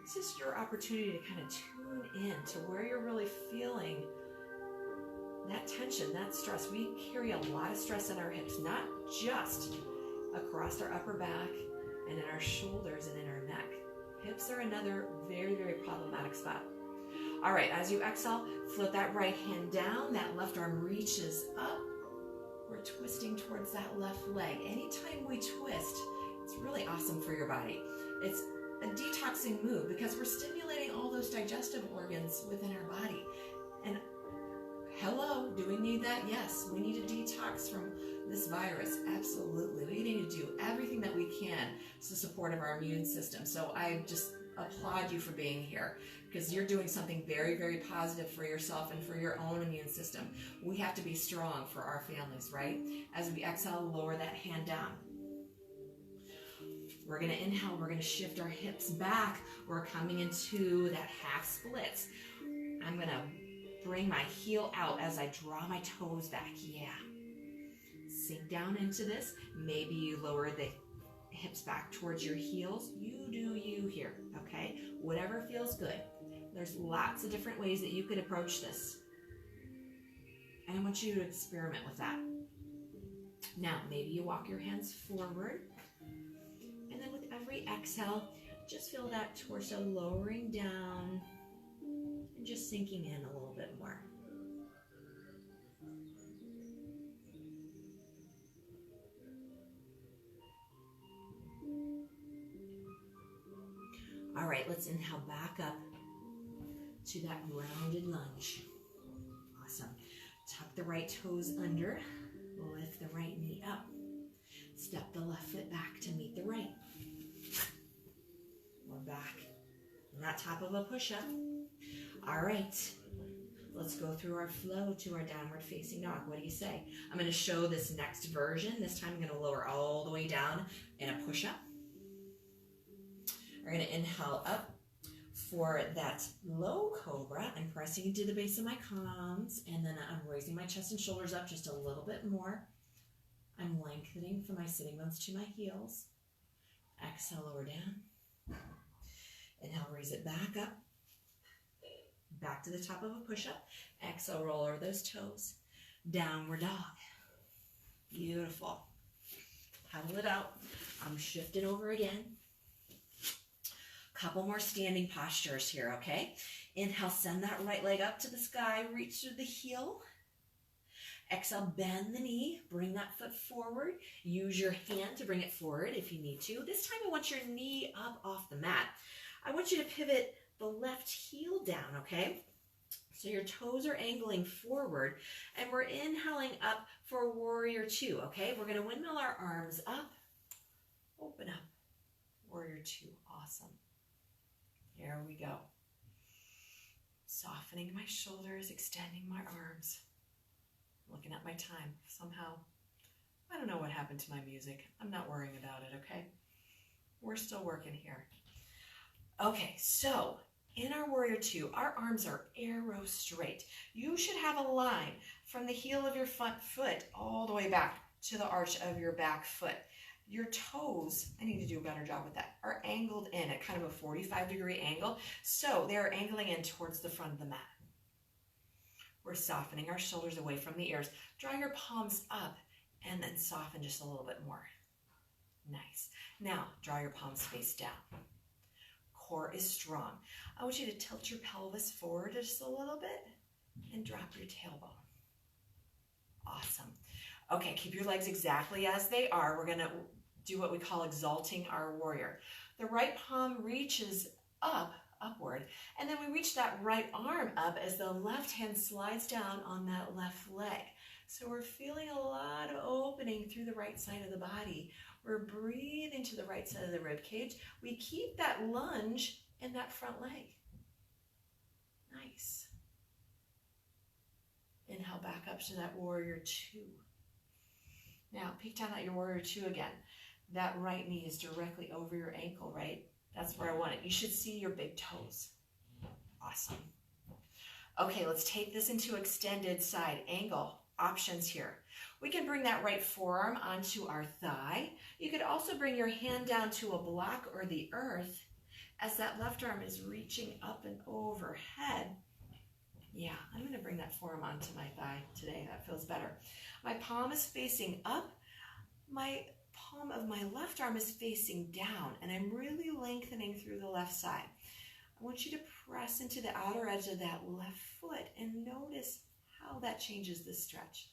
It's just your opportunity to kind of tune in to where you're really feeling that tension, that stress. We carry a lot of stress in our hips, not just across our upper back and in our shoulders and in our neck. Hips are another very, very problematic spot. All right, as you exhale, float that right hand down. That left arm reaches up. We're twisting towards that left leg. Anytime we twist, it's really awesome for your body. It's a detoxing move because we're stimulating all those digestive organs within our body. And hello, do we need that? Yes, we need a detox from this virus. Absolutely. We need to do everything that we can to support of our immune system. So I just applaud you for being here because you're doing something very, very positive for yourself and for your own immune system. We have to be strong for our families, right? As we exhale, lower that hand down. We're going to inhale. We're going to shift our hips back. We're coming into that half splits. I'm going to bring my heel out as I draw my toes back. Yeah. Sink down into this. Maybe you lower the hips back towards your heels. You do you here, okay? Whatever feels good. There's lots of different ways that you could approach this. And I want you to experiment with that. Now, maybe you walk your hands forward. And then with every exhale, just feel that torso lowering down and just sinking in a little bit more. All right, let's inhale back up to that rounded lunge. Awesome. Tuck the right toes under, lift the right knee up. Step the left foot back to meet the right. We're back on that top of a push-up. All right, let's go through our flow to our downward facing dog. What do you say? I'm going to show this next version. This time I'm going to lower all the way down in a push-up. We're going to inhale up for that low cobra. I'm pressing into the base of my calves, and then I'm raising my chest and shoulders up just a little bit more. I'm lengthening from my sitting bones to my heels. Exhale, lower down. Inhale, raise it back up. Back to the top of a push-up. Exhale, roll over those toes. Downward dog. Beautiful. Paddle it out. I'm shifting over again. Couple more standing postures here, okay? Inhale, send that right leg up to the sky. Reach through the heel. Exhale, bend the knee, bring that foot forward. Use your hand to bring it forward if you need to. This time I want your knee up off the mat. I want you to pivot the left heel down, okay? So your toes are angling forward, and we're inhaling up for warrior two, okay? We're gonna windmill our arms up, open up, warrior two, awesome. Here we go. Softening my shoulders, extending my arms. Looking at my time. Somehow, I don't know what happened to my music. I'm not worrying about it, okay? We're still working here. Okay, so in our warrior two, our arms are arrow straight. You should have a line from the heel of your front foot all the way back to the arch of your back foot. Your toes, I need to do a better job with that, are angled in at kind of a 45-degree angle. So they're angling in towards the front of the mat. We're softening our shoulders away from the ears. Draw your palms up and then soften just a little bit more. Nice. Now, draw your palms face down. Core is strong. I want you to tilt your pelvis forward just a little bit and drop your tailbone. Awesome. Okay, keep your legs exactly as they are. We're going to do what we call exalting our warrior. The right palm reaches upward, and then we reach that right arm up as the left hand slides down on that left leg. So we're feeling a lot of opening through the right side of the body. We're breathing to the right side of the rib cage. We keep that lunge in that front leg. Nice. Inhale back up to that warrior two. Now peek down at your warrior two again. That right knee is directly over your ankle, right? That's where I want it. You should see your big toes. Awesome. Okay, let's take this into extended side angle options here. We can bring that right forearm onto our thigh. You could also bring your hand down to a block or the earth as that left arm is reaching up and overhead. Yeah, I'm going to bring that forearm onto my thigh today. That feels better. My palm is facing up. My palm of my left arm is facing down, and I'm really lengthening through the left side. I want you to press into the outer edge of that left foot and notice how that changes the stretch.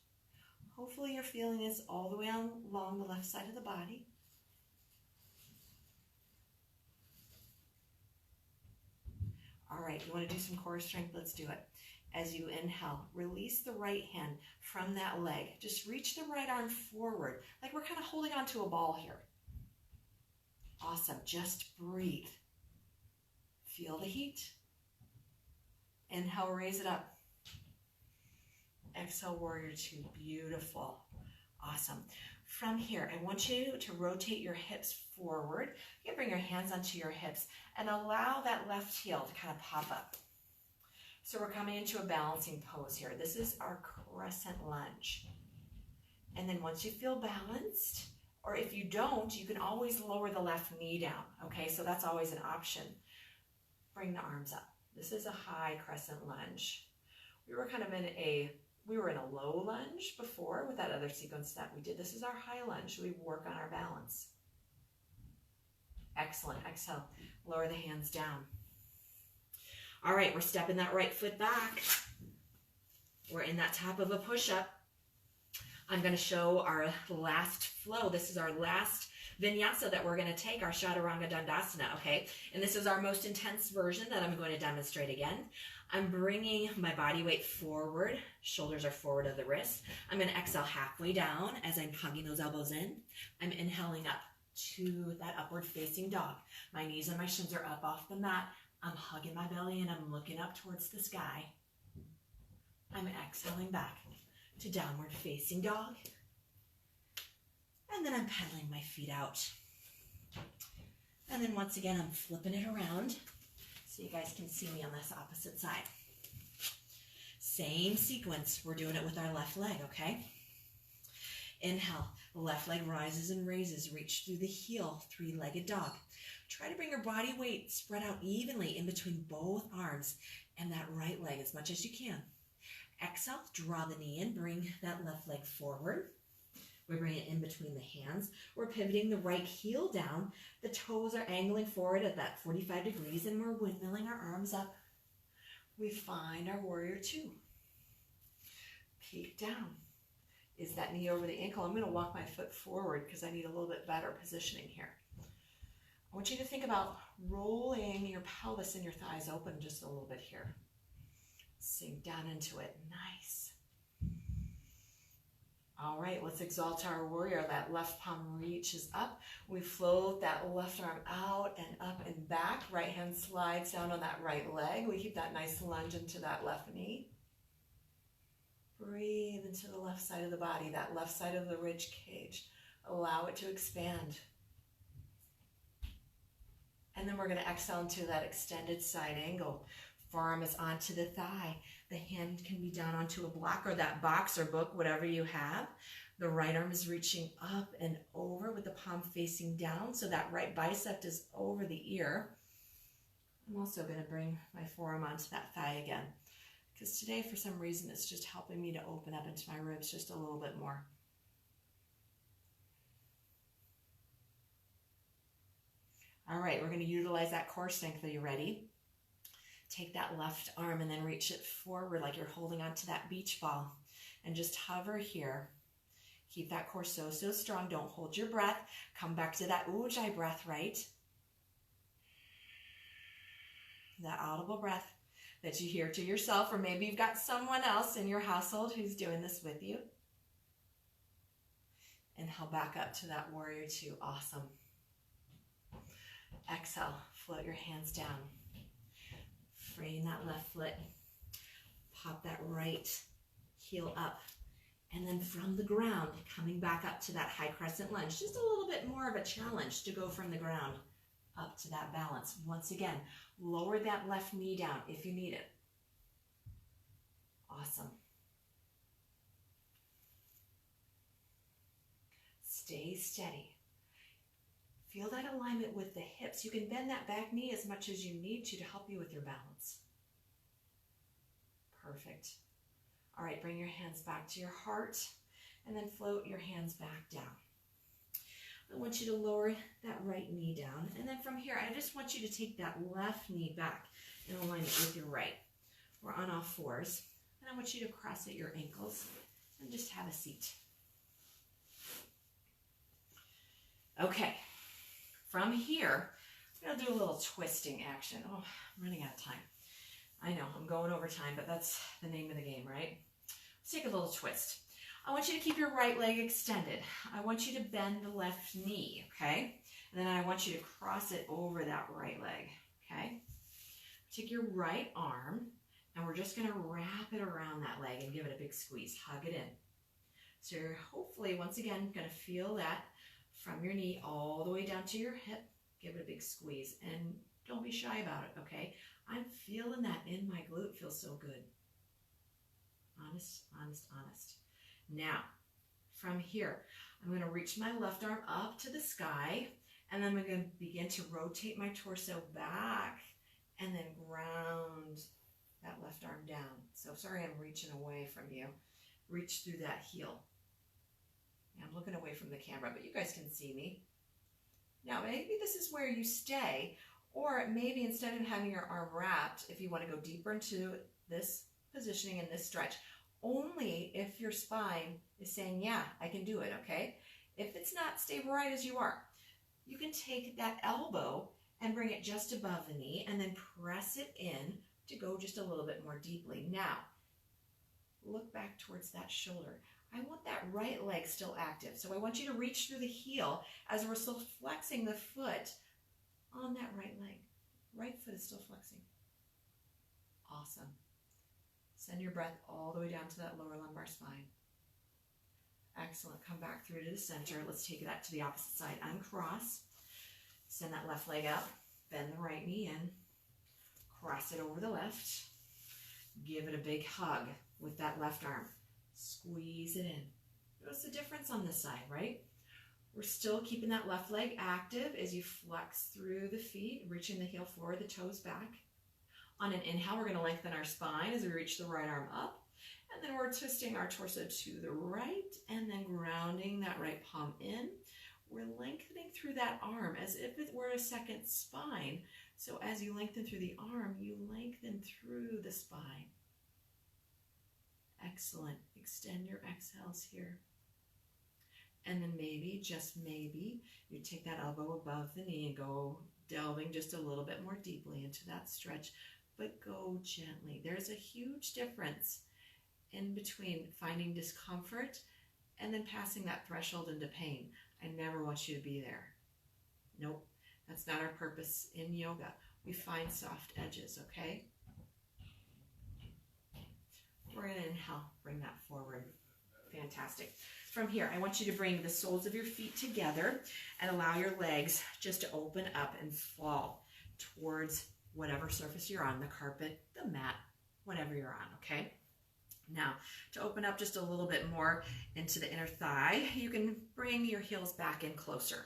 Hopefully you're feeling this all the way along the left side of the body. All right, you want to do some core strength? Let's do it. As you inhale, release the right hand from that leg. Just reach the right arm forward, like we're kind of holding onto a ball here. Awesome, just breathe. Feel the heat. Inhale, raise it up. Exhale, warrior two, beautiful. Awesome. From here, I want you to rotate your hips forward. You can bring your hands onto your hips and allow that left heel to kind of pop up. So we're coming into a balancing pose here. This is our crescent lunge. And then once you feel balanced, Or if you don't, you can always lower the left knee down, okay? So that's always an option. Bring the arms up. This is a high crescent lunge. We were in a low lunge before with that other sequence that we did. This is our high lunge. We work on our balance. Excellent. Exhale. Lower the hands down. All right, we're stepping that right foot back. We're in that top of a push-up. I'm going to show our last flow. This is our last vinyasa that we're going to take, our Chaturanga Dandasana, okay? And this is our most intense version that I'm going to demonstrate again. I'm bringing my body weight forward. Shoulders are forward of the wrist. I'm going to exhale halfway down as I'm hugging those elbows in. I'm inhaling up to that upward facing dog. My knees and my shins are up off the mat. I'm hugging my belly and I'm looking up towards the sky. I'm exhaling back to downward facing dog. And then I'm pedaling my feet out. And then once again, I'm flipping it around so you guys can see me on this opposite side. Same sequence. We're doing it with our left leg, okay? Inhale, left leg rises and raises. Reach through the heel, three-legged dog. Try to bring your body weight spread out evenly in between both arms and that right leg as much as you can. Exhale, draw the knee in, bring that left leg forward. We bring it in between the hands. We're pivoting the right heel down. The toes are angling forward at that 45 degrees and we're windmilling our arms up. We find our warrior two. Peek down. Is that knee over the ankle? I'm going to walk my foot forward because I need a little bit better positioning here. I want you to think about rolling your pelvis and your thighs open just a little bit here. Sink down into it. Nice. All right, let's exalt our warrior. That left palm reaches up. We float that left arm out and up and back. Right hand slides down on that right leg. We keep that nice lunge into that left knee. Breathe into the left side of the body, that left side of the rib cage. Allow it to expand. And then we're going to exhale into that extended side angle. Forearm is onto the thigh. The hand can be down onto a block or that box or book, whatever you have. The right arm is reaching up and over with the palm facing down, so that right bicep is over the ear. I'm also going to bring my forearm onto that thigh again, because today, for some reason, it's just helping me to open up into my ribs just a little bit more. All right, we're going to utilize that core strength. Are you ready? Take that left arm and then reach it forward like you're holding onto that beach ball. And just hover here. Keep that core so strong. Don't hold your breath. Come back to that ujjayi breath, right? That audible breath that you hear to yourself, or maybe you've got someone else in your household who's doing this with you. Inhale back up to that warrior two. Awesome. Exhale, float your hands down. Freeing that left foot. Pop that right heel up. And then from the ground, coming back up to that high crescent lunge. Just a little bit more of a challenge to go from the ground up to that balance. Once again, lower that left knee down if you need it. Awesome. Stay steady. Feel that alignment with the hips. You can bend that back knee as much as you need to help you with your balance. Perfect. All right, bring your hands back to your heart and then float your hands back down. I want you to lower that right knee down. And then from here, I just want you to take that left knee back in alignment with your right. We're on all fours. And I want you to cross at your ankles and just have a seat. Okay. From here, I'm going to do a little twisting action. Oh, I'm running out of time. I know, I'm going over time, but that's the name of the game, right? Let's take a little twist. I want you to keep your right leg extended. I want you to bend the left knee, okay? And then I want you to cross it over that right leg, okay? Take your right arm, and we're just going to wrap it around that leg and give it a big squeeze. Hug it in. So you're hopefully, once again, going to feel that from your knee all the way down to your hip. Give it a big squeeze, and don't be shy about it, okay? I'm feeling that in my glute. Feels so good. Honest, honest, honest. Now, From here, I'm going to reach my left arm up to the sky, and then I'm going to begin to rotate my torso back and then ground that left arm down. So sorry, I'm reaching away from you. Reach through that heel. I'm looking away from the camera, but you guys can see me. Now, maybe this is where you stay, or maybe instead of having your arm wrapped, if you want to go deeper into this positioning and this stretch, only if your spine is saying, yeah, I can do it, okay? If it's not, stay right as you are. You can take that elbow and bring it just above the knee and then press it in to go just a little bit more deeply. Now, look back towards that shoulder. I want that right leg still active. So I want you to reach through the heel as we're still flexing the foot on that right leg. Right foot is still flexing. Awesome. Send your breath all the way down to that lower lumbar spine. Excellent. Come back through to the center. Let's take that to the opposite side. Uncross. Send that left leg up. Bend the right knee in. Cross it over the left. Give it a big hug with that left arm. Squeeze it in. Notice the difference on this side, right? We're still keeping that left leg active as you flex through the feet, reaching the heel forward, the toes back. On an inhale, we're going to lengthen our spine as we reach the right arm up. And then we're twisting our torso to the right and then grounding that right palm in. We're lengthening through that arm as if it were a second spine. So as you lengthen through the arm, you lengthen through the spine. Excellent. Extend your exhales here. And then maybe, just maybe, you take that elbow above the knee and go delving just a little bit more deeply into that stretch, but go gently. There's a huge difference in between finding discomfort and then passing that threshold into pain. I never want you to be there. Nope, that's not our purpose in yoga. We find soft edges, okay? We're going to inhale, bring that forward. Fantastic. From here, I want you to bring the soles of your feet together and allow your legs just to open up and fall towards whatever surface you're on, the carpet, the mat, whatever you're on, okay? Now, to open up just a little bit more into the inner thigh, you can bring your heels back in closer,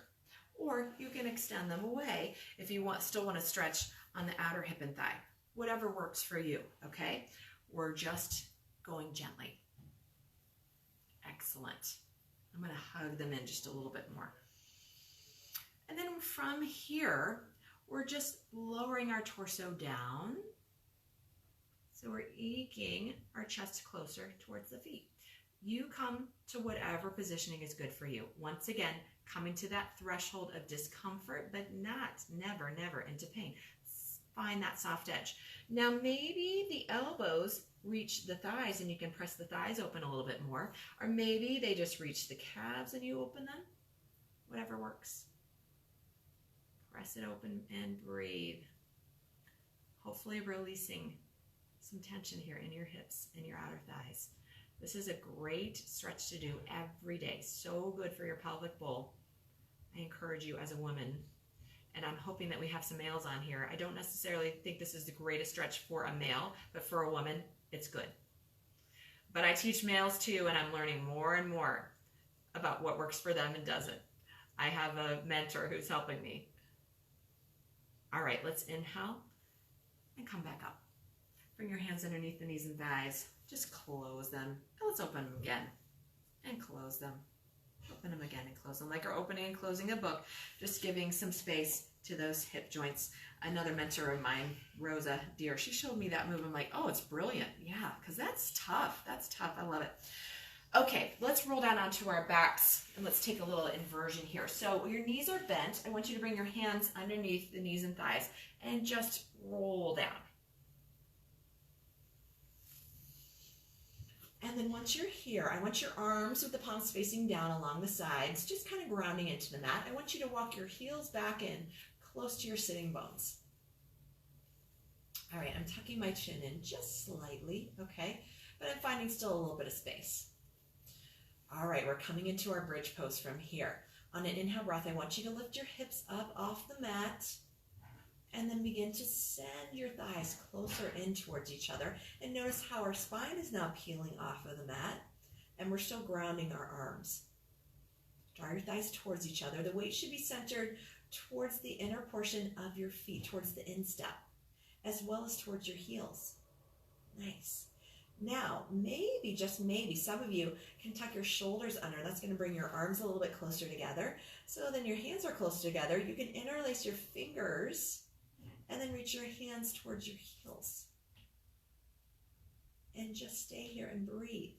or you can extend them away if you still want to stretch on the outer hip and thigh. Whatever works for you, okay? We're just going gently. Excellent. I'm going to hug them in just a little bit more. And then from here, we're just lowering our torso down. So we're eking our chest closer towards the feet. You come to whatever positioning is good for you. Once again, coming to that threshold of discomfort, but never into pain. Find that soft edge. Now maybe the elbows reach the thighs and you can press the thighs open a little bit more, or maybe they just reach the calves and you open them. Whatever works. Press it open and breathe. Hopefully releasing some tension here in your hips and your outer thighs. This is a great stretch to do every day. So good for your pelvic bowl. I encourage you as a woman, and I'm hoping that we have some males on here. I don't necessarily think this is the greatest stretch for a male, but for a woman, it's good. But I teach males too, and I'm learning more and more about what works for them and doesn't. I have a mentor who's helping me. All right, let's inhale and come back up. Bring your hands underneath the knees and thighs. Just close them. And let's open them again and close them. Open them again and close them. Like we're opening and closing a book, just giving some space to those hip joints. Another mentor of mine, Rosa Deer, she showed me that move. I'm like, oh, it's brilliant. Yeah, because that's tough. That's tough. I love it. Okay, let's roll down onto our backs and let's take a little inversion here. So your knees are bent. I want you to bring your hands underneath the knees and thighs and just roll down. And then once you're here, I want your arms with the palms facing down along the sides, just kind of grounding into the mat. I want you to walk your heels back in close to your sitting bones. All right, I'm tucking my chin in just slightly, okay? But I'm finding still a little bit of space. All right, we're coming into our bridge pose from here. On an inhale breath, I want you to lift your hips up off the mat and then begin to send your thighs closer in towards each other. And notice how our spine is now peeling off of the mat. and we're still grounding our arms. Draw your thighs towards each other. The weight should be centered towards the inner portion of your feet, towards the instep, as well as towards your heels. Nice. Now, maybe, just maybe, some of you can tuck your shoulders under. That's going to bring your arms a little bit closer together. So then your hands are close together. You can interlace your fingers and then reach your hands towards your heels. And just stay here and breathe.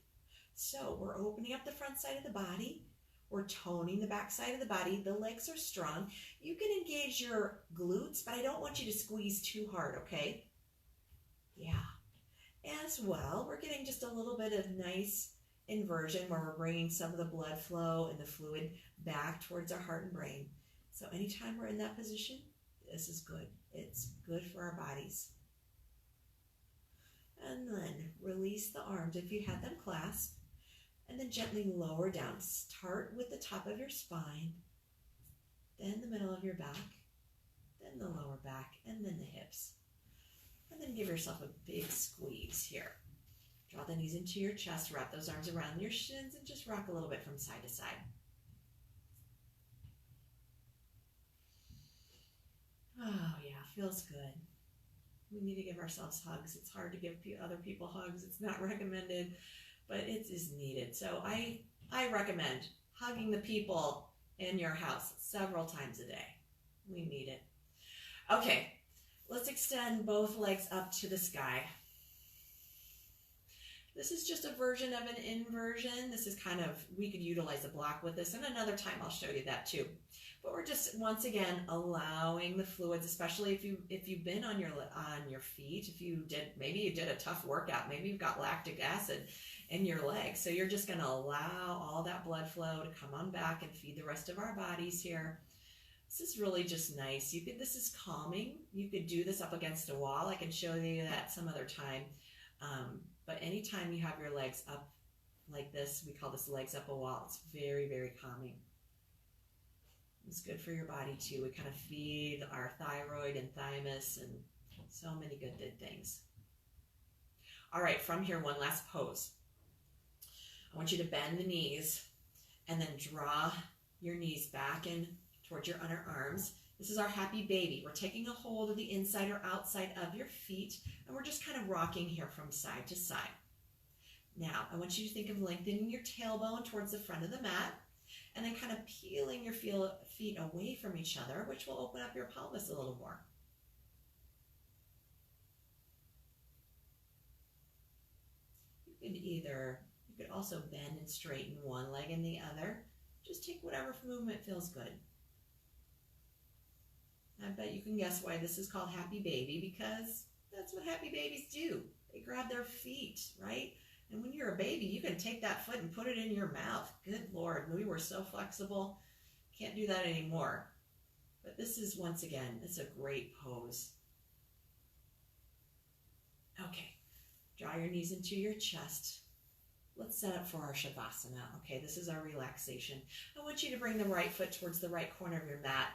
So we're opening up the front side of the body. We're toning the back side of the body. The legs are strong. You can engage your glutes, but I don't want you to squeeze too hard, okay? Yeah. As well, we're getting just a little bit of nice inversion where we're bringing some of the blood flow and the fluid back towards our heart and brain. So anytime we're in that position, this is good. It's good for our bodies. And then release the arms if you had them clasped, and then gently lower down. Start with the top of your spine, then the middle of your back, then the lower back, and then the hips. And then give yourself a big squeeze here. Draw the knees into your chest, wrap those arms around your shins, and just rock a little bit from side to side. Oh yeah, feels good. We need to give ourselves hugs. It's hard to give other people hugs. It's not recommended, but it is needed. So I recommend hugging the people in your house several times a day. We need it. Okay. Let's extend both legs up to the sky. This is just a version of an inversion. This is kind of, we could utilize a block with this, and another time I'll show you that too. But we're just, once again, allowing the fluids, especially if you've been on your feet, maybe you did a tough workout, maybe you've got lactic acid in your legs. So you're just gonna allow all that blood flow to come on back and feed the rest of our bodies here. This is really just nice. This is calming. You could do this up against a wall. I can show you that some other time. But anytime you have your legs up like this, we call this legs up a wall. It's very, very calming. It's good for your body too. We kind of feed our thyroid and thymus and so many good things. All right, from here, one last pose. I want you to bend the knees and then draw your knees back in towards your underarms. This is our happy baby. We're taking a hold of the inside or outside of your feet, and we're just kind of rocking here from side to side. Now, I want you to think of lengthening your tailbone towards the front of the mat, and then kind of peeling your feet away from each other, which will open up your pelvis a little more. You could also bend and straighten one leg and the other. Just take whatever movement feels good. I bet you can guess why this is called happy baby, because that's what happy babies do. They grab their feet, right? And when you're a baby, you can take that foot and put it in your mouth. Good Lord, we were so flexible. Can't do that anymore. But this is, once again, it's a great pose. Okay, draw your knees into your chest. Let's set up for our Shavasana. Okay, this is our relaxation. I want you to bring the right foot towards the right corner of your mat,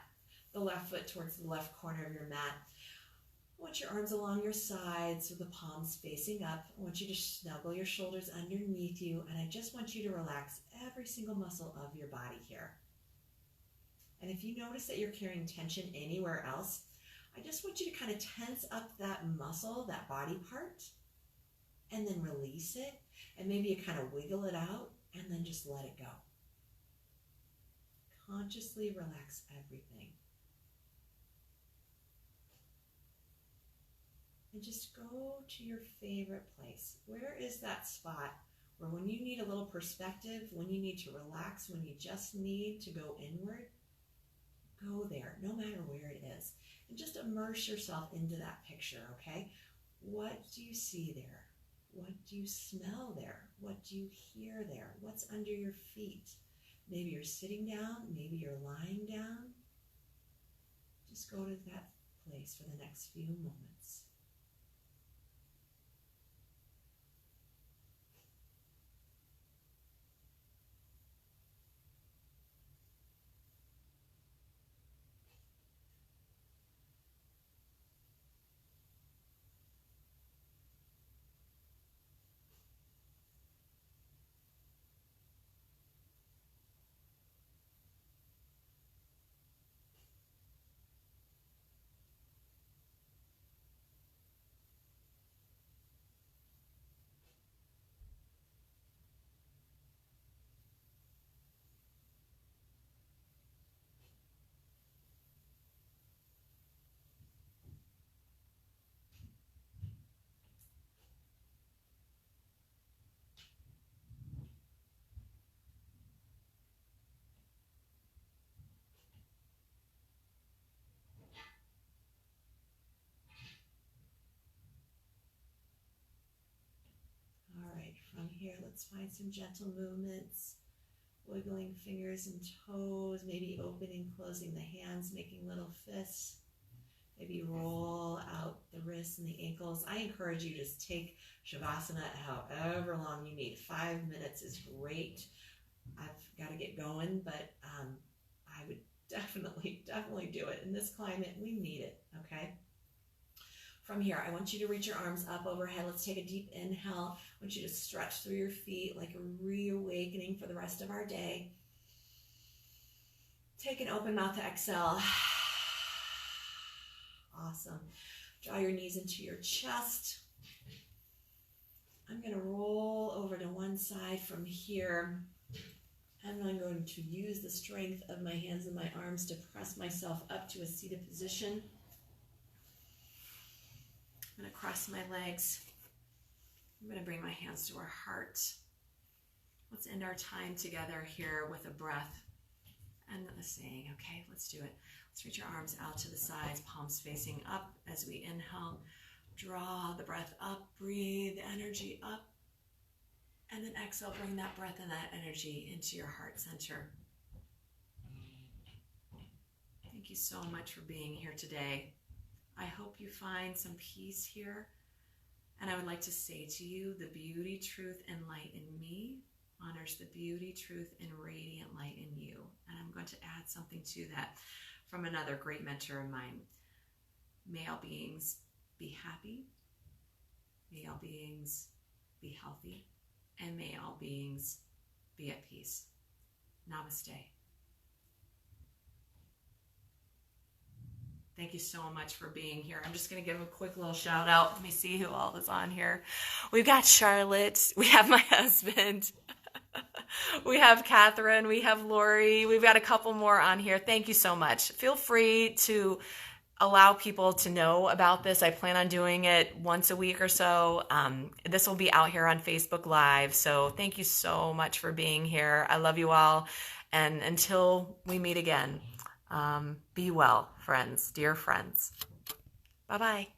the left foot towards the left corner of your mat. I want your arms along your sides with the palms facing up. I want you to snuggle your shoulders underneath you, and I just want you to relax every single muscle of your body here. And if you notice that you're carrying tension anywhere else, I just want you to kind of tense up that muscle, that body part, and then release it. And maybe you kind of wiggle it out and then just let it go. Consciously relax everything. And just go to your favorite place. Where is that spot where when you need a little perspective, when you need to relax, when you just need to go inward, go there, no matter where it is. And just immerse yourself into that picture, okay? What do you see there? What do you smell there? What do you hear there? What's under your feet? Maybe you're sitting down, maybe you're lying down. Just go to that place for the next few moments. here. Let's find some gentle movements, wiggling fingers and toes, maybe opening, closing the hands, making little fists. Maybe roll out the wrists and the ankles. I encourage you to just take Shavasana however long you need. 5 minutes is great. I've got to get going, but I would definitely do it. In this climate, we need it, okay? From here, I want you to reach your arms up overhead. Let's take a deep inhale. I want you to stretch through your feet like a reawakening for the rest of our day. Take an open mouth to exhale. Awesome. Draw your knees into your chest. I'm going to roll over to one side from here. And I'm going to use the strength of my hands and my arms to press myself up to a seated position. I'm going to cross my legs. I'm going to bring my hands to our heart. Let's end our time together here with a breath and a saying. Okay, let's do it. Let's reach your arms out to the sides, palms facing up as we inhale. Draw the breath up, breathe energy up. And then exhale, bring that breath and that energy into your heart center. Thank you so much for being here today. I hope you find some peace here. And I would like to say to you, the beauty, truth, and light in me honors the beauty, truth, and radiant light in you. And I'm going to add something to that from another great mentor of mine. May all beings be happy. May all beings be healthy. And may all beings be at peace. Namaste. Thank you so much for being here. I'm just going to give a quick little shout out. Let me see who all is on here. We've got Charlotte. We have my husband. We have Catherine. We have Lori. We've got a couple more on here. Thank you so much. Feel free to allow people to know about this. I plan on doing it once a week or so. This will be out here on Facebook Live. So thank you so much for being here. I love you all. And until we meet again, be well, friends, dear friends. Bye-bye.